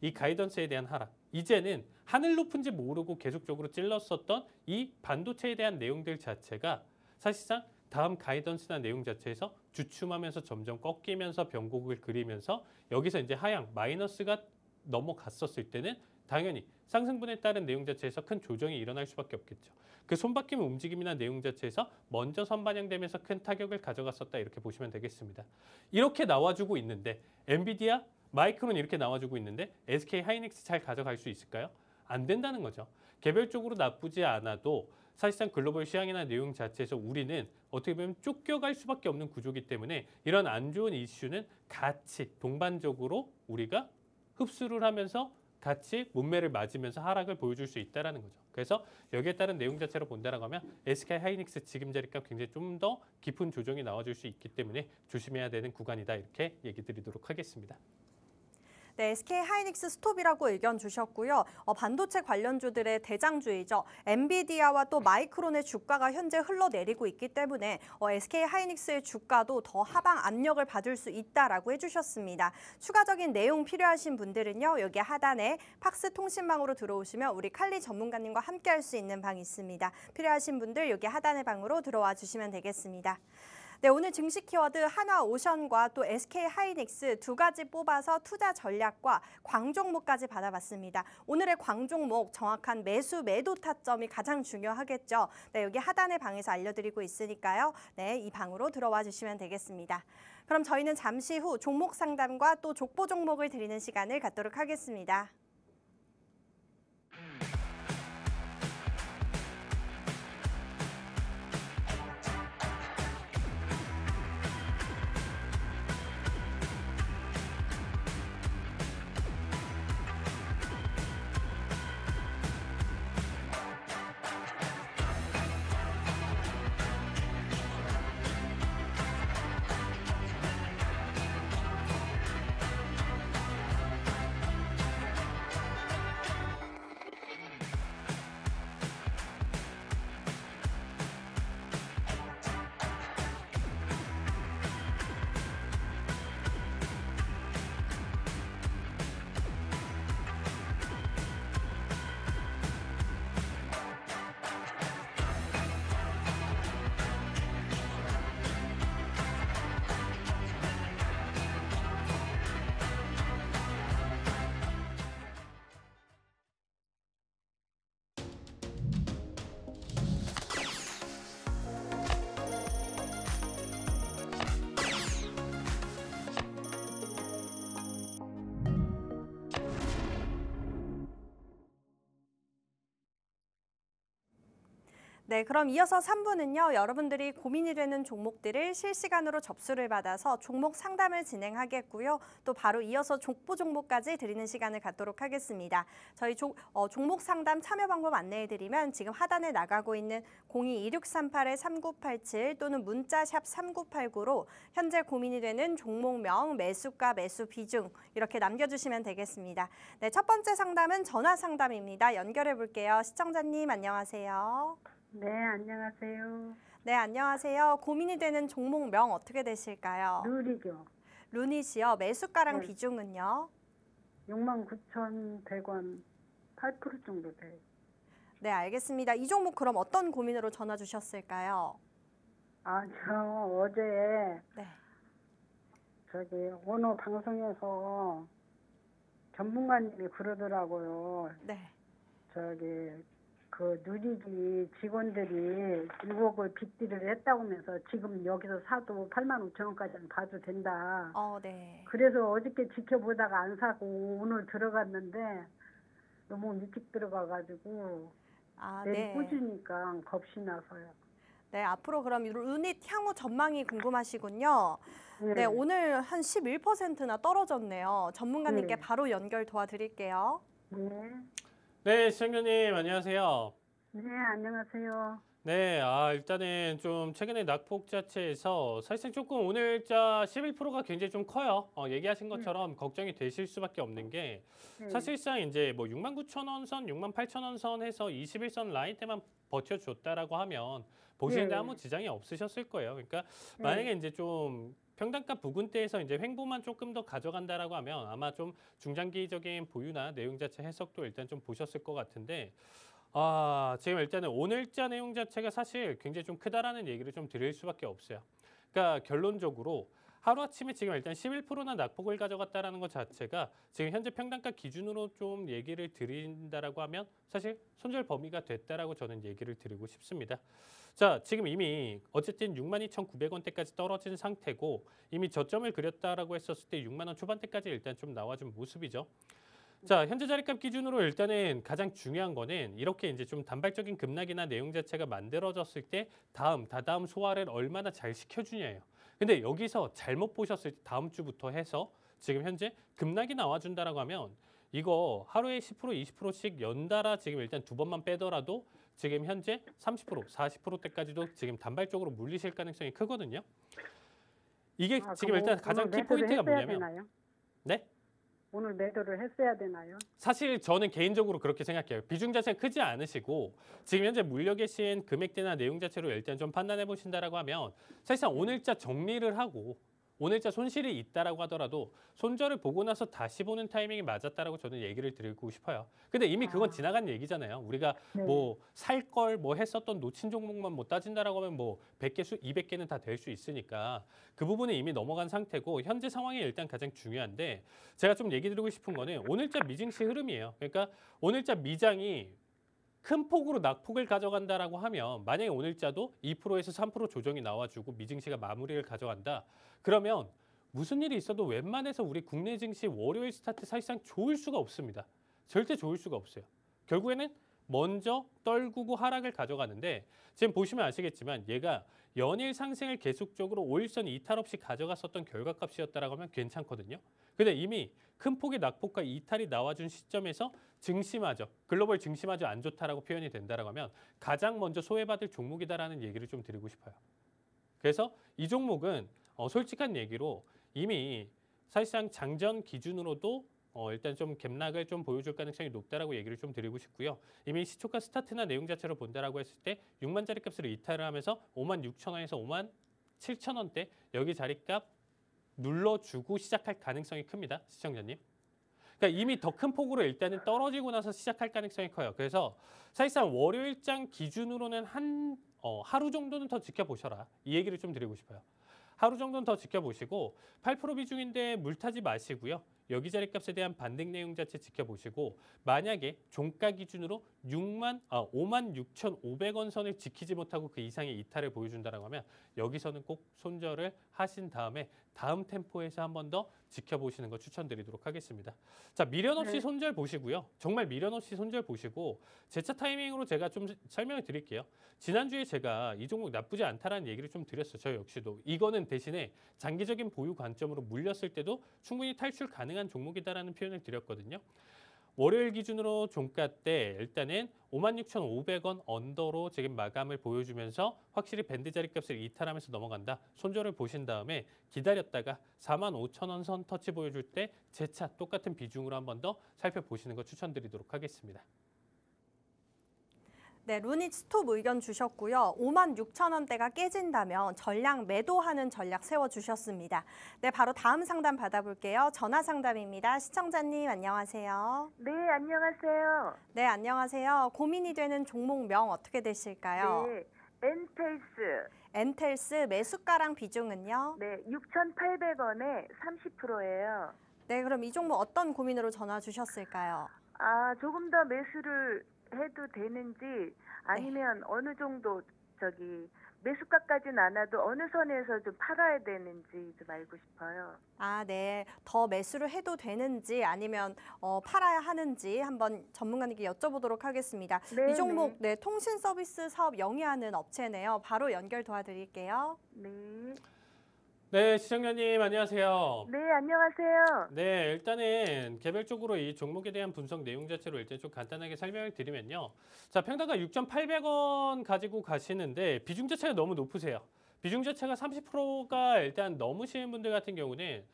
이 가이던스에 대한 하락. 이제는 하늘 높은지 모르고 계속적으로 찔렀었던 이 반도체에 대한 내용들 자체가 사실상 다음 가이던스나 내용 자체에서 주춤하면서 점점 꺾이면서 변곡을 그리면서 여기서 이제 하향 마이너스가 넘어갔었을 때는 당연히 상승분에 따른 내용 자체에서 큰 조정이 일어날 수밖에 없겠죠. 그 손바뀜 움직임이나 내용 자체에서 먼저 선반영되면서 큰 타격을 가져갔었다 이렇게 보시면 되겠습니다. 이렇게 나와주고 있는데 엔비디아, 마이크론 이렇게 나와주고 있는데 SK 하이닉스 잘 가져갈 수 있을까요? 안 된다는 거죠. 개별적으로 나쁘지 않아도 사실상 글로벌 시황이나 내용 자체에서 우리는 어떻게 보면 쫓겨갈 수밖에 없는 구조이기 때문에 이런 안 좋은 이슈는 같이 동반적으로 우리가 흡수를 하면서 같이 몸매를 맞으면서 하락을 보여줄 수 있다는 거죠. 그래서 여기에 따른 내용 자체로 본다라고 하면 SK 하이닉스 지금 자리값 굉장히 좀 더 깊은 조정이 나와줄 수 있기 때문에 조심해야 되는 구간이다 이렇게 얘기 드리도록 하겠습니다. 네, SK 하이닉스 스톱이라고 의견 주셨고요. 반도체 관련주들의 대장주이죠. 엔비디아와 또 마이크론의 주가가 현재 흘러내리고 있기 때문에 SK 하이닉스의 주가도 더 하방 압력을 받을 수 있다라고 해주셨습니다. 추가적인 내용 필요하신 분들은요. 여기 하단에 팍스 통신망으로 들어오시면 우리 칼리 전문가님과 함께할 수 있는 방이 있습니다. 필요하신 분들 여기 하단의 방으로 들어와 주시면 되겠습니다. 네, 오늘 증시 키워드 한화오션과 또 SK 하이닉스 두 가지 뽑아서 투자 전략과 광종목까지 받아봤습니다. 오늘의 광종목 정확한 매수 매도 타점이 가장 중요하겠죠. 네, 여기 하단의 방에서 알려드리고 있으니까요. 네, 이 방으로 들어와 주시면 되겠습니다. 그럼 저희는 잠시 후 종목 상담과 또 족보 종목을 드리는 시간을 갖도록 하겠습니다. 네, 그럼 이어서 3부는요, 여러분들이 고민이 되는 종목들을 실시간으로 접수를 받아서 종목 상담을 진행하겠고요. 또 바로 이어서 족보 정보까지 드리는 시간을 갖도록 하겠습니다. 저희 종목 상담 참여 방법 안내해드리면 지금 하단에 나가고 있는 02-2638-3987 또는 문자샵 3989로 현재 고민이 되는 종목명, 매수가, 매수 비중 이렇게 남겨주시면 되겠습니다. 네, 첫 번째 상담은 전화 상담입니다. 연결해 볼게요. 시청자님 안녕하세요. 네, 안녕하세요. 네, 안녕하세요. 고민이 되는 종목명 어떻게 되실까요? 누리죠. 루닛이요. 매수가랑 네. 비중은요? 69,100원 8% 정도 돼요. 네, 알겠습니다. 이 종목 그럼 어떤 고민으로 전화 주셨을까요? 아, 저 어제 네. 저기 어느 방송에서 전문가님이 그러더라고요. 네. 저기 그 누리기 직원들이 1억을 빚들이를 했다고 하면서 지금 여기서 사도 85,000원까지는 봐도 된다. 네. 그래서 어저께 지켜보다가 안 사고 오늘 들어갔는데 너무 일찍 들어가가지고 내일 네. 꾸주니까 겁이 나서요. 네, 앞으로 그럼 루닛 향후 전망이 궁금하시군요. 네, 오늘 한 11%나 떨어졌네요. 전문가님께 네. 바로 연결 도와드릴게요. 네. 네, 시청자님 안녕하세요. 네, 안녕하세요. 네, 일단은 좀 최근에 낙폭 자체에서 사실상 조금 오늘자 11%가 굉장히 좀 커요. 얘기하신 것처럼 걱정이 되실 수밖에 없는 게 네. 사실상 이제 뭐 69,000원 선, 68,000원 선 해서 21선 라인 때만 버텨줬다라고 하면 보시는데 네. 아무 지장이 없으셨을 거예요. 그러니까 만약에 이제 좀 평단가 부근대에서 이제 횡보만 조금 더 가져간다라고 하면 아마 좀 중장기적인 보유나 내용 자체 해석도 일단 좀 보셨을 것 같은데 지금 일단은 오늘자 내용 자체가 사실 굉장히 좀 크다라는 얘기를 좀 드릴 수밖에 없어요. 그러니까 결론적으로 하루아침에 지금 일단 11%나 낙폭을 가져갔다라는 것 자체가 지금 현재 평단가 기준으로 좀 얘기를 드린다라고 하면 사실 손절 범위가 됐다라고 저는 얘기를 드리고 싶습니다. 자, 지금 이미 어쨌든 62,900원대까지 떨어진 상태고 이미 저점을 그렸다라고 했었을 때 6만 원 초반대까지 일단 좀 나와준 모습이죠. 자, 현재 자리값 기준으로 일단은 가장 중요한 거는 이렇게 이제 좀 단발적인 급락이나 내용 자체가 만들어졌을 때 다다음 소화를 얼마나 잘 시켜주냐예요. 근데 여기서 잘못 보셨을 때 다음 주부터 해서 지금 현재 급락이 나와준다라고 하면 이거 하루에 10%, 20%씩 연달아 지금 일단 두 번만 빼더라도 지금 현재 30%, 40%대까지도 지금 단발적으로 물리실 가능성이 크거든요. 이게 지금 일단 가장 키포인트가 뭐냐면 되나요? 네? 오늘 매도를 했어야 되나요? 사실 저는 개인적으로 그렇게 생각해요. 비중 자체가 크지 않으시고 지금 현재 물려 계신 금액대나 내용 자체로 일단 좀 판단해 보신다라고 하면 사실상 오늘자 정리를 하고 오늘자 손실이 있다라고 하더라도 손절을 보고 나서 다시 보는 타이밍이 맞았다라고 저는 얘기를 드리고 싶어요. 근데 이미 그건 지나간 얘기잖아요. 우리가 네. 뭐 살 걸 뭐 했었던 놓친 종목만 뭐 따진다라고 하면 뭐 100개 수 200개는 다 될 수 있으니까 그 부분은 이미 넘어간 상태고 현재 상황이 일단 가장 중요한데 제가 좀 얘기 드리고 싶은 거는 오늘자 미증시 흐름이에요. 그러니까 오늘자 미장이 큰 폭으로 낙폭을 가져간다라고 하면 만약에 오늘자도 2%에서 3% 조정이 나와주고 미증시가 마무리를 가져간다. 그러면 무슨 일이 있어도 웬만해서 우리 국내 증시 월요일 스타트 사실상 좋을 수가 없습니다. 절대 좋을 수가 없어요. 결국에는 먼저 떨구고 하락을 가져가는데 지금 보시면 아시겠지만 얘가 연일 상승을 계속적으로 5일선 이탈 없이 가져갔었던 결과값이었다라고 하면 괜찮거든요. 근데 이미 큰 폭의 낙폭과 이탈이 나와준 시점에서 증시마저 글로벌 증시마저 안 좋다라고 표현이 된다라고 하면 가장 먼저 소외받을 종목이다라는 얘기를 좀 드리고 싶어요. 그래서 이 종목은 솔직한 얘기로 이미 사실상 장전 기준으로도 일단 좀 갭락을 좀 보여줄 가능성이 높다라고 얘기를 좀 드리고 싶고요. 이미 시초가 스타트나 내용 자체로 본다라고 했을 때 6만짜리 값으로 이탈을 하면서 56,000원에서 57,000원대 여기 자리값 눌러주고 시작할 가능성이 큽니다. 시청자님. 그러니까 이미 더 큰 폭으로 일단은 떨어지고 나서 시작할 가능성이 커요. 그래서 사실상 월요일장 기준으로는 하루 정도는 더 지켜보셔라. 이 얘기를 좀 드리고 싶어요. 하루 정도는 더 지켜보시고 8% 비중인데 물타지 마시고요. 여기 자리값에 대한 반등 내용 자체 지켜보시고 만약에 종가 기준으로 56,500원 선을 지키지 못하고 그 이상의 이탈을 보여준다고 하면 여기서는 꼭 손절을 하신 다음에 다음 템포에서 한 번 더 지켜보시는 거 추천드리도록 하겠습니다. 자, 미련 없이 네. 손절 보시고요. 정말 미련 없이 손절 보시고 재차 타이밍으로 제가 좀 설명을 드릴게요. 지난주에 제가 이 종목 나쁘지 않다라는 얘기를 좀 드렸어요. 저 역시도. 이거는 대신에 장기적인 보유 관점으로 물렸을 때도 충분히 탈출 가능한 종목이다라는 표현을 드렸거든요. 월요일 기준으로 종가 때 일단은 56,500원 언더로 지금 마감을 보여주면서 확실히 밴드 자리값을 이탈하면서 넘어간다. 손절을 보신 다음에 기다렸다가 45,000원 선 터치 보여줄 때 재차 똑같은 비중으로 한 번 더 살펴보시는 거 추천드리도록 하겠습니다. 네, 루닛 스톱 의견 주셨고요. 56,000원대가 깨진다면 전량 매도하는 전략 세워주셨습니다. 네, 바로 다음 상담 받아볼게요. 전화 상담입니다. 시청자님 안녕하세요. 네, 안녕하세요. 네, 안녕하세요. 고민이 되는 종목명 어떻게 되실까요? 네, 엔텔스. 엔텔스 매수가랑 비중은요? 네, 6,800원에 30%예요. 네, 그럼 이 종목 어떤 고민으로 전화 주셨을까요? 아, 조금 더 매수를 해도 되는지 아니면 어느 정도 매수가까지는 안 와도 어느 선에서 좀 팔아야 되는지 좀 알고 싶어요. 아, 네. 더 매수를 해도 되는지 아니면 팔아야 하는지 한번 전문가님께 여쭤보도록 하겠습니다. 네, 이 종목 네, 통신 서비스 사업 영위하는 업체네요. 바로 연결 도와드릴게요. 네. 네, 시청자님 안녕하세요. 네, 안녕하세요. 네, 일단은 개별적으로 이 종목에 대한 분석 내용 자체로 일단 좀 간단하게 설명을 드리면요. 자, 평단가 6,800원 가지고 가시는데 비중 자체가 너무 높으세요. 비중 자체가 30%가 일단 넘으시는 분들 같은 경우는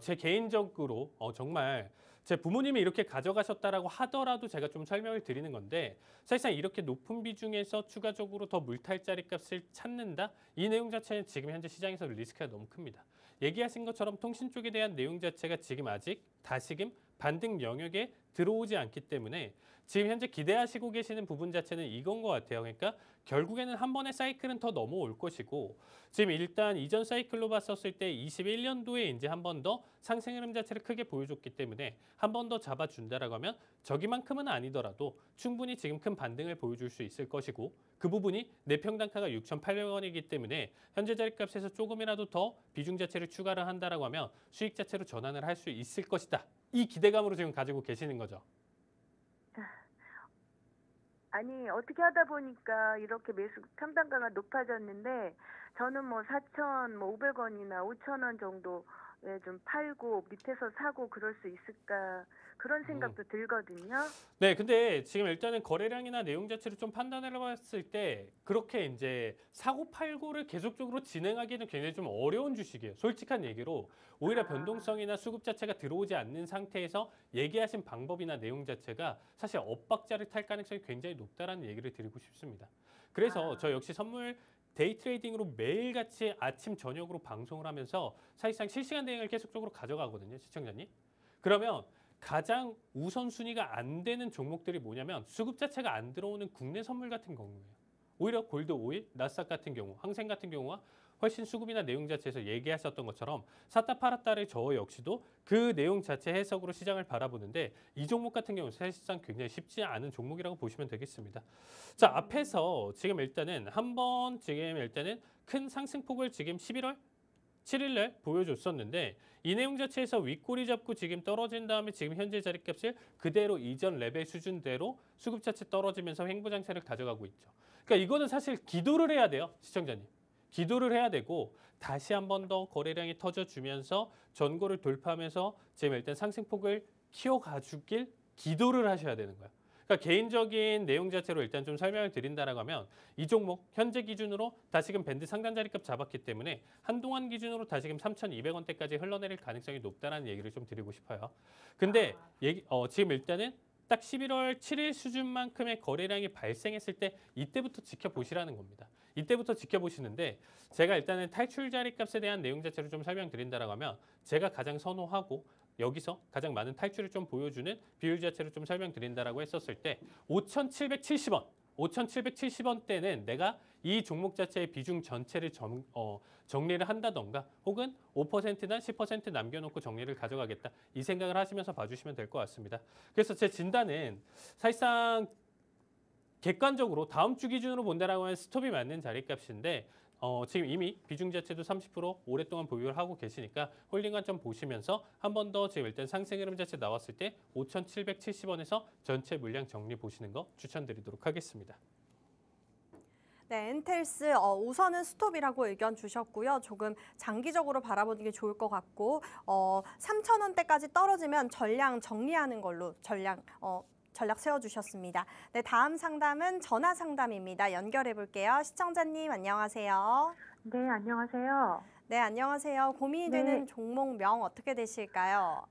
제 개인적으로 정말 제 부모님이 이렇게 가져가셨다라고 하더라도 제가 좀 설명을 드리는 건데 사실상 이렇게 높은 비중에서 추가적으로 더 물탈자리 값을 찾는다? 이 내용 자체는 지금 현재 시장에서 리스크가 너무 큽니다. 얘기하신 것처럼 통신 쪽에 대한 내용 자체가 지금 아직 다시금 반등 영역에 들어오지 않기 때문에 지금 현재 기대하시고 계시는 부분 자체는 이건 것 같아요. 그러니까 결국에는 한 번의 사이클은 더 넘어올 것이고 지금 일단 이전 사이클로 봤었을 때 21년도에 이제 한 번 더 상승 흐름 자체를 크게 보여줬기 때문에 한 번 더 잡아준다라고 하면 저기만큼은 아니더라도 충분히 지금 큰 반등을 보여줄 수 있을 것이고 그 부분이 내평단가가 6,800원이기 때문에 현재 자리값에서 조금이라도 더 비중 자체를 추가를 한다라고 하면 수익 자체로 전환을 할 수 있을 것이다. 이 기대감으로 지금 가지고 계시는 거죠. 아니, 어떻게 하다 보니까 이렇게 매수 평단가가 높아졌는데 저는 뭐 4,500원이나 5,000원 정도에 좀 팔고 밑에서 사고 그럴 수 있을까 그런 생각도 들거든요. 네, 근데 지금 일단은 거래량이나 내용 자체를 좀 판단을 해봤을 때 그렇게 이제 사고 팔고를 계속적으로 진행하기는 굉장히 좀 어려운 주식이에요. 솔직한 얘기로 오히려 변동성이나 수급 자체가 들어오지 않는 상태에서 얘기하신 방법이나 내용 자체가 사실 엇박자를 탈 가능성이 굉장히 높다라는 얘기를 드리고 싶습니다. 그래서 저 역시 선물 데이 트레이딩으로 매일같이 아침 저녁으로 방송을 하면서 사실상 실시간 대응을 계속적으로 가져가거든요, 시청자님. 그러면 가장 우선순위가 안 되는 종목들이 뭐냐면 수급 자체가 안 들어오는 국내 선물 같은 경우예요. 오히려 골드 오일, 나스닥 같은 경우, 항생 같은 경우가 훨씬 수급이나 내용 자체에서 얘기하셨던 것처럼 샀다 팔았다를 저 역시도 그 내용 자체 해석으로 시장을 바라보는데 이 종목 같은 경우는 사실상 굉장히 쉽지 않은 종목이라고 보시면 되겠습니다. 자, 앞에서 지금 일단은 한번 지금 일단은 큰 상승폭을 지금 11월 7일날 보여줬었는데 이 내용 자체에서 윗꼬리 잡고 지금 떨어진 다음에 지금 현재 자리값을 그대로 이전 레벨 수준대로 수급 자체 떨어지면서 횡보장세를 가져가고 있죠. 그러니까 이거는 사실 기도를 해야 돼요, 시청자님. 기도를 해야 되고 다시 한 번 더 거래량이 터져주면서 전고를 돌파하면서 지금 일단 상승폭을 키워가주길 기도를 하셔야 되는 거예요. 그러니까 개인적인 내용 자체로 일단 좀 설명을 드린다라고 하면 이 종목 현재 기준으로 다시금 밴드 상단 자리값 잡았기 때문에 한동안 기준으로 다시금 3,200원대까지 흘러내릴 가능성이 높다라는 얘기를 좀 드리고 싶어요. 근데 지금 일단은 딱 11월 7일 수준만큼의 거래량이 발생했을 때 이때부터 지켜보시라는 겁니다. 이때부터 지켜보시는데 제가 일단은 탈출 자리값에 대한 내용 자체를 좀 설명드린다라고 하면 제가 가장 선호하고 여기서 가장 많은 탈출을 좀 보여주는 비율 자체를 좀 설명드린다라고 했었을 때 5,770원, 5,770원대는 내가 이 종목 자체의 비중 전체를 정리를 한다던가 혹은 5%나 10% 남겨놓고 정리를 가져가겠다. 이 생각을 하시면서 봐주시면 될 것 같습니다. 그래서 제 진단은 사실상 객관적으로 다음 주 기준으로 본다라고 하면 스톱이 맞는 자리값인데 지금 이미 비중 자체도 30% 오랫동안 보유를 하고 계시니까 홀딩 관점 보시면서 한 번 더 지금 일단 상승 흐름 자체 나왔을 때 5,770원에서 전체 물량 정리 보시는 거 추천드리도록 하겠습니다. 네, 엔텔스 우선은 스톱이라고 의견 주셨고요. 조금 장기적으로 바라보는 게 좋을 것 같고 3,000원대까지 떨어지면 전량 정리하는 걸로 전략 세워주셨습니다. 네, 다음 상담은 전화 상담입니다. 연결해 볼게요. 시청자님 안녕하세요. 네, 안녕하세요. 네, 안녕하세요. 고민이 네. 되는 종목명 어떻게 되실까요?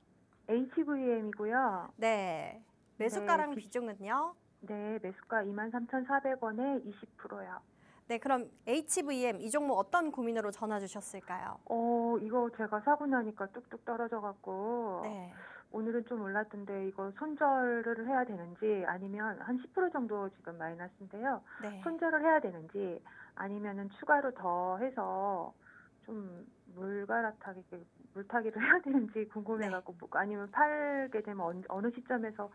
HVM이고요. 네, 매수가랑 네, 비중은요? 네, 매수가 23,400원에 20%요. 네, 그럼 HVM 이 종목 어떤 고민으로 전화 주셨을까요? 이거 제가 사고 나니까 뚝뚝 떨어져갖고 네. 오늘은 좀 올랐던데 이거 손절을 해야 되는지 아니면 한 10% 정도 지금 마이너스인데요. 네. 손절을 해야 되는지 아니면은 추가로 더 해서 좀 물타기를 해야 되는지 궁금해갖고 아니면 팔게 되면 어느 시점에서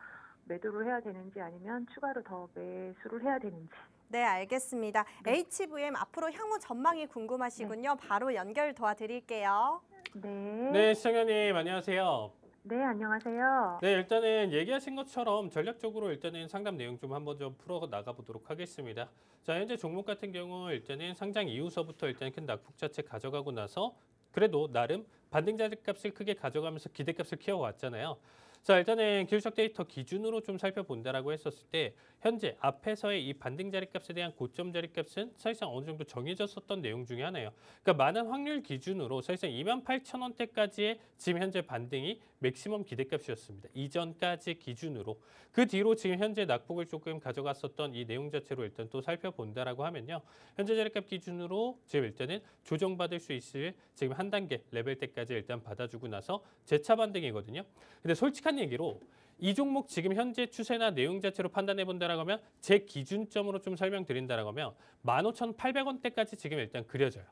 매도를 해야 되는지 아니면 추가로 더 매수를 해야 되는지. 네, 알겠습니다. 네. HVM 앞으로 향후 전망이 궁금하시군요. 바로 연결 도와드릴게요. 네. 네, 시청자님 안녕하세요. 네, 안녕하세요. 네, 일단은 얘기하신 것처럼 전략적으로 일단은 상담 내용 좀 한번 좀 풀어 나가 보도록 하겠습니다. 자, 현재 종목 같은 경우 일단은 상장 이후서부터 일단 큰 낙폭 자체 가져가고 나서 그래도 나름 반등 자리값을 크게 가져가면서 기대값을 키워왔잖아요. 자, 일단은 기술적 데이터 기준으로 좀 살펴본다라고 했었을 때 현재 앞에서의 이 반등 자리값에 대한 고점 자리값은 사실상 어느 정도 정해졌었던 내용 중에 하나예요. 그러니까 많은 확률 기준으로 사실상 28,000원대까지의 지금 현재 반등이 맥시멈 기대값이었습니다. 이전까지 기준으로. 그 뒤로 지금 현재 낙폭을 조금 가져갔었던 이 내용 자체로 일단 또 살펴본다라고 하면요. 현재 자리값 기준으로 지금 일단은 조정받을 수 있을 지금 한 단계 레벨대까지 일단 받아주고 나서 재차 반등이거든요. 근데 솔직한 얘기로 이 종목 지금 현재 추세나 내용 자체로 판단해 본다라고 하면 제 기준점으로 좀 설명드린다라고 하면 15,800원대까지 지금 일단 그려져요.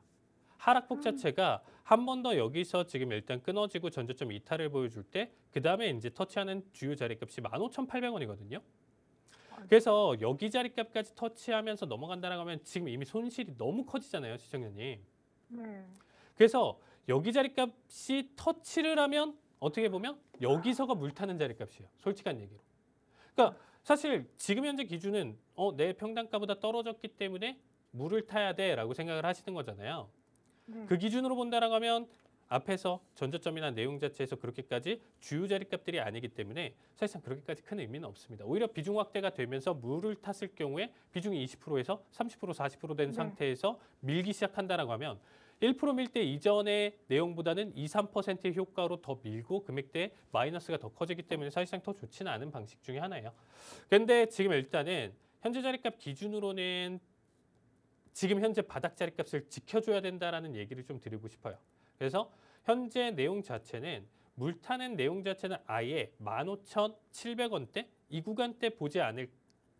하락폭 자체가 한 번 더 여기서 지금 일단 끊어지고 전저점 이탈을 보여줄 때 그 다음에 이제 터치하는 주요 자리값이 15,800원이거든요. 그래서 여기 자리값까지 터치하면서 넘어간다라고 하면 지금 이미 손실이 너무 커지잖아요, 시청자님. 네. 그래서 여기 자리값이 터치를 하면 어떻게 보면 여기서가 물타는 자리값이에요. 솔직한 얘기로. 그러니까 사실 지금 현재 기준은 내 평단가보다 떨어졌기 때문에 물을 타야 돼라고 생각을 하시는 거잖아요. 네. 그 기준으로 본다라고 하면 앞에서 전저점이나 내용 자체에서 그렇게까지 주요 자리값들이 아니기 때문에 사실상 그렇게까지 큰 의미는 없습니다. 오히려 비중 확대가 되면서 물을 탔을 경우에 비중이 20%에서 30%, 40% 된 네. 상태에서 밀기 시작한다라고 하면 1% 밀 때 이전의 내용보다는 2, 3%의 효과로 더 밀고 금액대 마이너스가 더 커지기 때문에 사실상 더 좋지는 않은 방식 중에 하나예요. 그런데 지금 일단은 현재 자리값 기준으로는 지금 현재 바닥 자리값을 지켜줘야 된다라는 얘기를 좀 드리고 싶어요. 그래서 현재 내용 자체는 물타는 내용 자체는 아예 15,700원대 이 구간대 보지 않을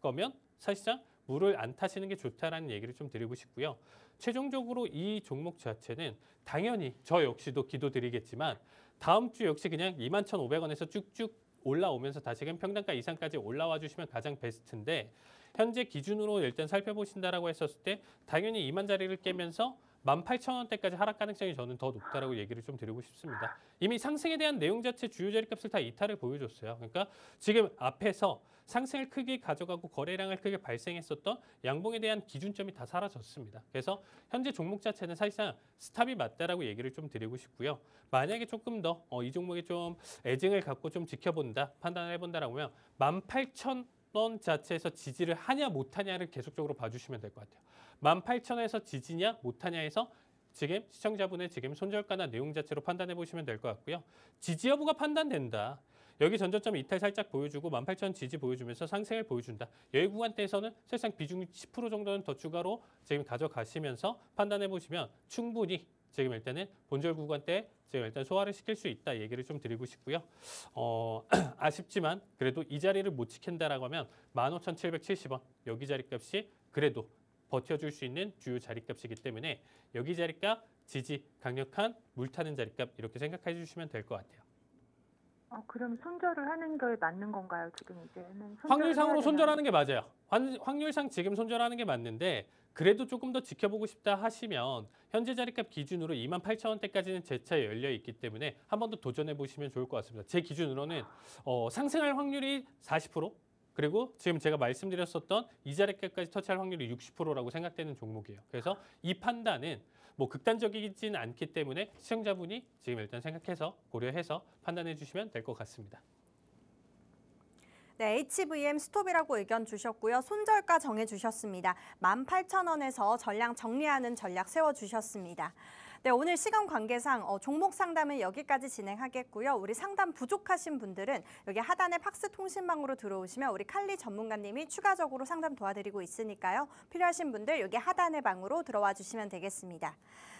거면 사실상 물을 안 타시는 게 좋다라는 얘기를 좀 드리고 싶고요. 최종적으로 이 종목 자체는 당연히 저 역시도 기도드리겠지만 다음 주 역시 그냥 21,500원에서 쭉쭉 올라오면서 다시금 평단가 이상까지 올라와 주시면 가장 베스트인데 현재 기준으로 일단 살펴보신다라고 했었을 때 당연히 2만 자리를 깨면서 18,000원대까지 하락 가능성이 저는 더 높다라고 얘기를 좀 드리고 싶습니다. 이미 상승에 대한 내용 자체 주요 자리값을 다 이탈을 보여줬어요. 그러니까 지금 앞에서 상승을 크게 가져가고 거래량을 크게 발생했었던 양봉에 대한 기준점이 다 사라졌습니다. 그래서 현재 종목 자체는 사실상 스탑이 맞다라고 얘기를 좀 드리고 싶고요. 만약에 조금 더 이 종목에 좀 애증을 갖고 좀 지켜본다, 판단을 해본다라고 하면 18,000원 자체에서 지지를 하냐 못하냐를 계속적으로 봐주시면 될 것 같아요. 18,000원에서 지지냐 못하냐에서 지금 시청자분의 지금 손절가나 내용 자체로 판단해 보시면 될 것 같고요. 지지 여부가 판단된다. 여기 전저점 이탈 살짝 보여주고 18,000 지지 보여주면서 상승을 보여준다. 여기 구간대에서는 사실상 비중 10% 정도는 더 추가로 지금 가져가시면서 판단해 보시면 충분히 지금 일단은 본절 구간대 지금 일단 소화를 시킬 수 있다 얘기를 좀 드리고 싶고요. 아쉽지만 그래도 이 자리를 못 지킨다라고 하면 15,770원 여기 자리값이 그래도 버텨줄 수 있는 주요 자리값이기 때문에 여기 자리값 지지 강력한 물타는 자리값 이렇게 생각해 주시면 될 것 같아요. 그럼 손절을 하는 게 맞는 건가요? 지금 이제는 손절을 확률상으로 해야 되나요? 손절하는 게 맞아요. 확률상 지금 손절하는 게 맞는데 그래도 조금 더 지켜보고 싶다 하시면 현재 자리값 기준으로 28,000원대까지는 재차 열려 있기 때문에 한 번 더 도전해 보시면 좋을 것 같습니다. 제 기준으로는 상승할 확률이 40%, 그리고 지금 제가 말씀드렸었던 이 자리값까지 터치할 확률이 60%라고 생각되는 종목이에요. 그래서 이 판단은 뭐 극단적이진 않기 때문에 시청자분이 지금 일단 생각해서 고려해서 판단해 주시면 될 것 같습니다. 네, HVM 스톱이라고 의견 주셨고요. 손절가 정해주셨습니다. 18,000원에서 전량 정리하는 전략 세워주셨습니다. 네, 오늘 시간 관계상 종목 상담은 여기까지 진행하겠고요. 우리 상담 부족하신 분들은 여기 하단에 팍스 통신망으로 들어오시면 우리 칼리 전문가님이 추가적으로 상담 도와드리고 있으니까요. 필요하신 분들 여기 하단의 방으로 들어와 주시면 되겠습니다.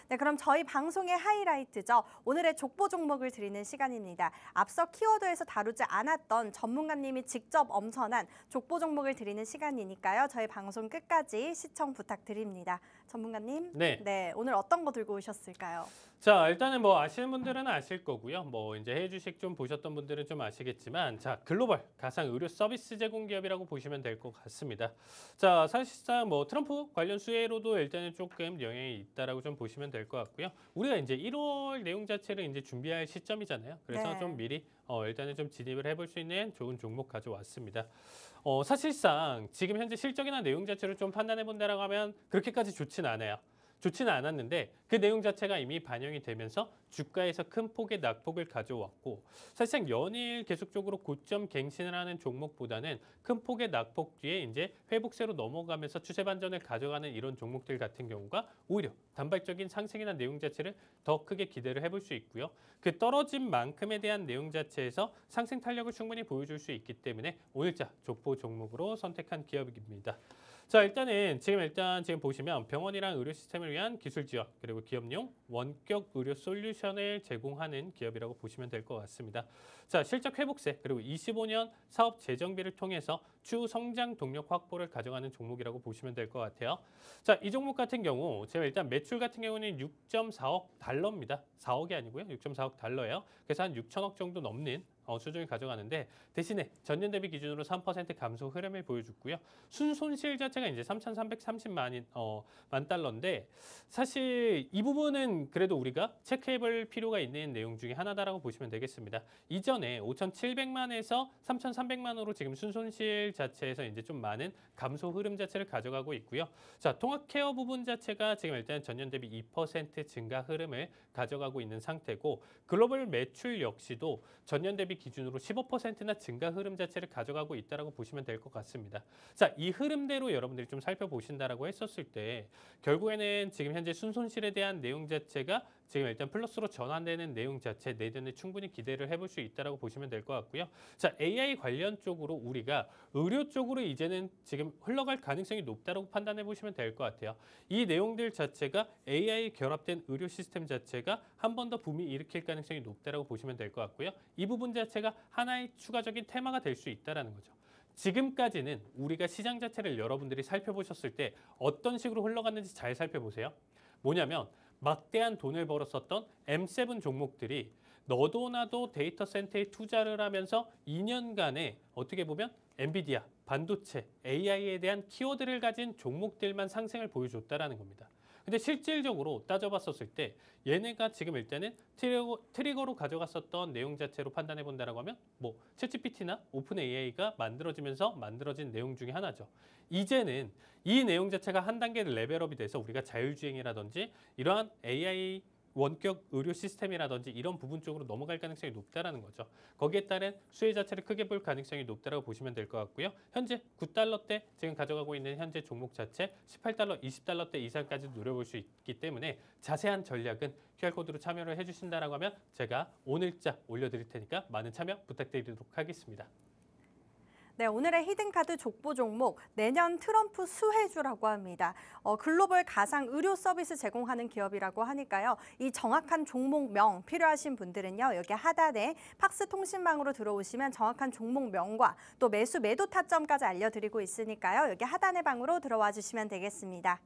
네, 그럼 저희 방송의 하이라이트죠. 오늘의 족보 종목을 드리는 시간입니다. 앞서 키워드에서 다루지 않았던 전문가님이 직접 엄선한 족보 종목을 드리는 시간이니까요. 저희 방송 끝까지 시청 부탁드립니다. 전문가님, 네. 오늘 어떤 거 들고 오셨을까요? 자, 일단은 뭐 아시는 분들은 아실 거고요. 뭐 이제 해외 주식 좀 보셨던 분들은 좀 아시겠지만, 자, 글로벌 가상 의료 서비스 제공 기업이라고 보시면 될 것 같습니다. 자, 사실상 뭐 트럼프 관련 수혜로도 일단은 조금 영향이 있다라고 좀 보시면 될 것 같고요. 우리가 이제 1월 내용 자체를 이제 준비할 시점이잖아요. 그래서 네. 좀 미리 일단은 좀 진입을 해볼 수 있는 좋은 종목 가져왔습니다. 사실상 지금 현재 실적이나 내용 자체를 좀 판단해 본다라고 하면 그렇게까지 좋지는 않아요. 좋지는 않았는데 그 내용 자체가 이미 반영이 되면서 주가에서 큰 폭의 낙폭을 가져왔고, 사실상 연일 계속적으로 고점 갱신을 하는 종목보다는 큰 폭의 낙폭 뒤에 이제 회복세로 넘어가면서 추세 반전을 가져가는 이런 종목들 같은 경우가 오히려 단발적인 상승이나 내용 자체를 더 크게 기대를 해볼 수 있고요. 그 떨어진 만큼에 대한 내용 자체에서 상승 탄력을 충분히 보여줄 수 있기 때문에 오늘자 족보 종목으로 선택한 기업입니다. 자, 일단은 지금 보시면 병원이랑 의료 시스템을 위한 기술 지원, 그리고 기업용 원격 의료 솔루션을 제공하는 기업이라고 보시면 될 것 같습니다. 자, 실적 회복세, 그리고 25년 사업 재정비를 통해서 추후 성장 동력 확보를 가져가는 종목이라고 보시면 될 것 같아요. 자, 이 종목 같은 경우 제가 일단 매출 같은 경우는 6.4억 달러입니다. 4억이 아니고요. 6.4억 달러예요. 그래서 한 6천억 정도 넘는 수준을 가져가는데, 대신에 전년 대비 기준으로 3% 감소 흐름을 보여줬고요. 순손실 자체가 이제 3,330만 달러인데, 사실 이 부분은 그래도 우리가 체크해볼 필요가 있는 내용 중에 하나다라고 보시면 되겠습니다. 이전에 5,700만에서 3,300만으로 지금 순손실 자체에서 이제 좀 많은 감소 흐름 자체를 가져가고 있고요. 자, 통합케어 부분 자체가 지금 일단 전년 대비 2% 증가 흐름을 가져가고 있는 상태고, 글로벌 매출 역시도 전년 대비 기준으로 15%나 증가 흐름 자체를 가져가고 있다라고 보시면 될 것 같습니다. 자, 이 흐름대로 여러분들이 좀 살펴보신다라고 했었을 때 결국에는 지금 현재 순손실에 대한 내용 자체가 지금 일단 플러스로 전환되는 내용 자체 내년에 충분히 기대를 해볼 수 있다라고 보시면 될 것 같고요. 자, AI 관련 쪽으로 우리가 의료 쪽으로 이제는 지금 흘러갈 가능성이 높다라고 판단해 보시면 될 것 같아요. 이 내용들 자체가 AI 결합된 의료 시스템 자체가 한 번 더 붐이 일으킬 가능성이 높다라고 보시면 될 것 같고요. 이 부분 자체가 하나의 추가적인 테마가 될 수 있다라는 거죠. 지금까지는 우리가 시장 자체를 여러분들이 살펴보셨을 때 어떤 식으로 흘러갔는지 잘 살펴보세요. 뭐냐면 막대한 돈을 벌었었던 M7 종목들이 너도 나도 데이터 센터에 투자를 하면서 2년간에 어떻게 보면 엔비디아, 반도체, AI에 대한 키워드를 가진 종목들만 상승을 보여줬다라는 겁니다. 근데 실질적으로 따져봤었을 때 얘네가 지금 일단은 트리거로 가져갔었던 내용 자체로 판단해 본다라고 하면 뭐 챗GPT나 오픈 AI가 만들어지면서 만들어진 내용 중에 하나죠. 이제는 이 내용 자체가 한 단계 레벨업이 돼서 우리가 자율주행이라든지 이러한 AI 원격 의료 시스템이라든지 이런 부분 쪽으로 넘어갈 가능성이 높다라는 거죠. 거기에 따른 수혜 자체를 크게 볼 가능성이 높다라고 보시면 될 것 같고요. 현재 9달러대 지금 가져가고 있는 현재 종목 자체 18달러, 20달러대 이상까지 노려볼 수 있기 때문에 자세한 전략은 QR코드로 참여를 해주신다라고 하면 제가 오늘자 올려드릴 테니까 많은 참여 부탁드리도록 하겠습니다. 네, 오늘의 히든카드 족보 종목, 내년 트럼프 수혜주라고 합니다. 글로벌 가상 의료 서비스 제공하는 기업이라고 하니까요. 이 정확한 종목명 필요하신 분들은요. 여기 하단에 팍스 통신망으로 들어오시면 정확한 종목명과 또 매수 매도 타점까지 알려드리고 있으니까요. 여기 하단의 방으로 들어와 주시면 되겠습니다.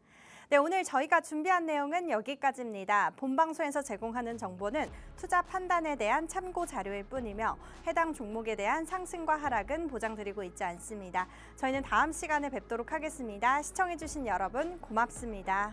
네, 오늘 저희가 준비한 내용은 여기까지입니다. 본방송에서 제공하는 정보는 투자 판단에 대한 참고 자료일 뿐이며 해당 종목에 대한 상승과 하락은 보장드리고 있지 않습니다. 저희는 다음 시간에 뵙도록 하겠습니다. 시청해주신 여러분 고맙습니다.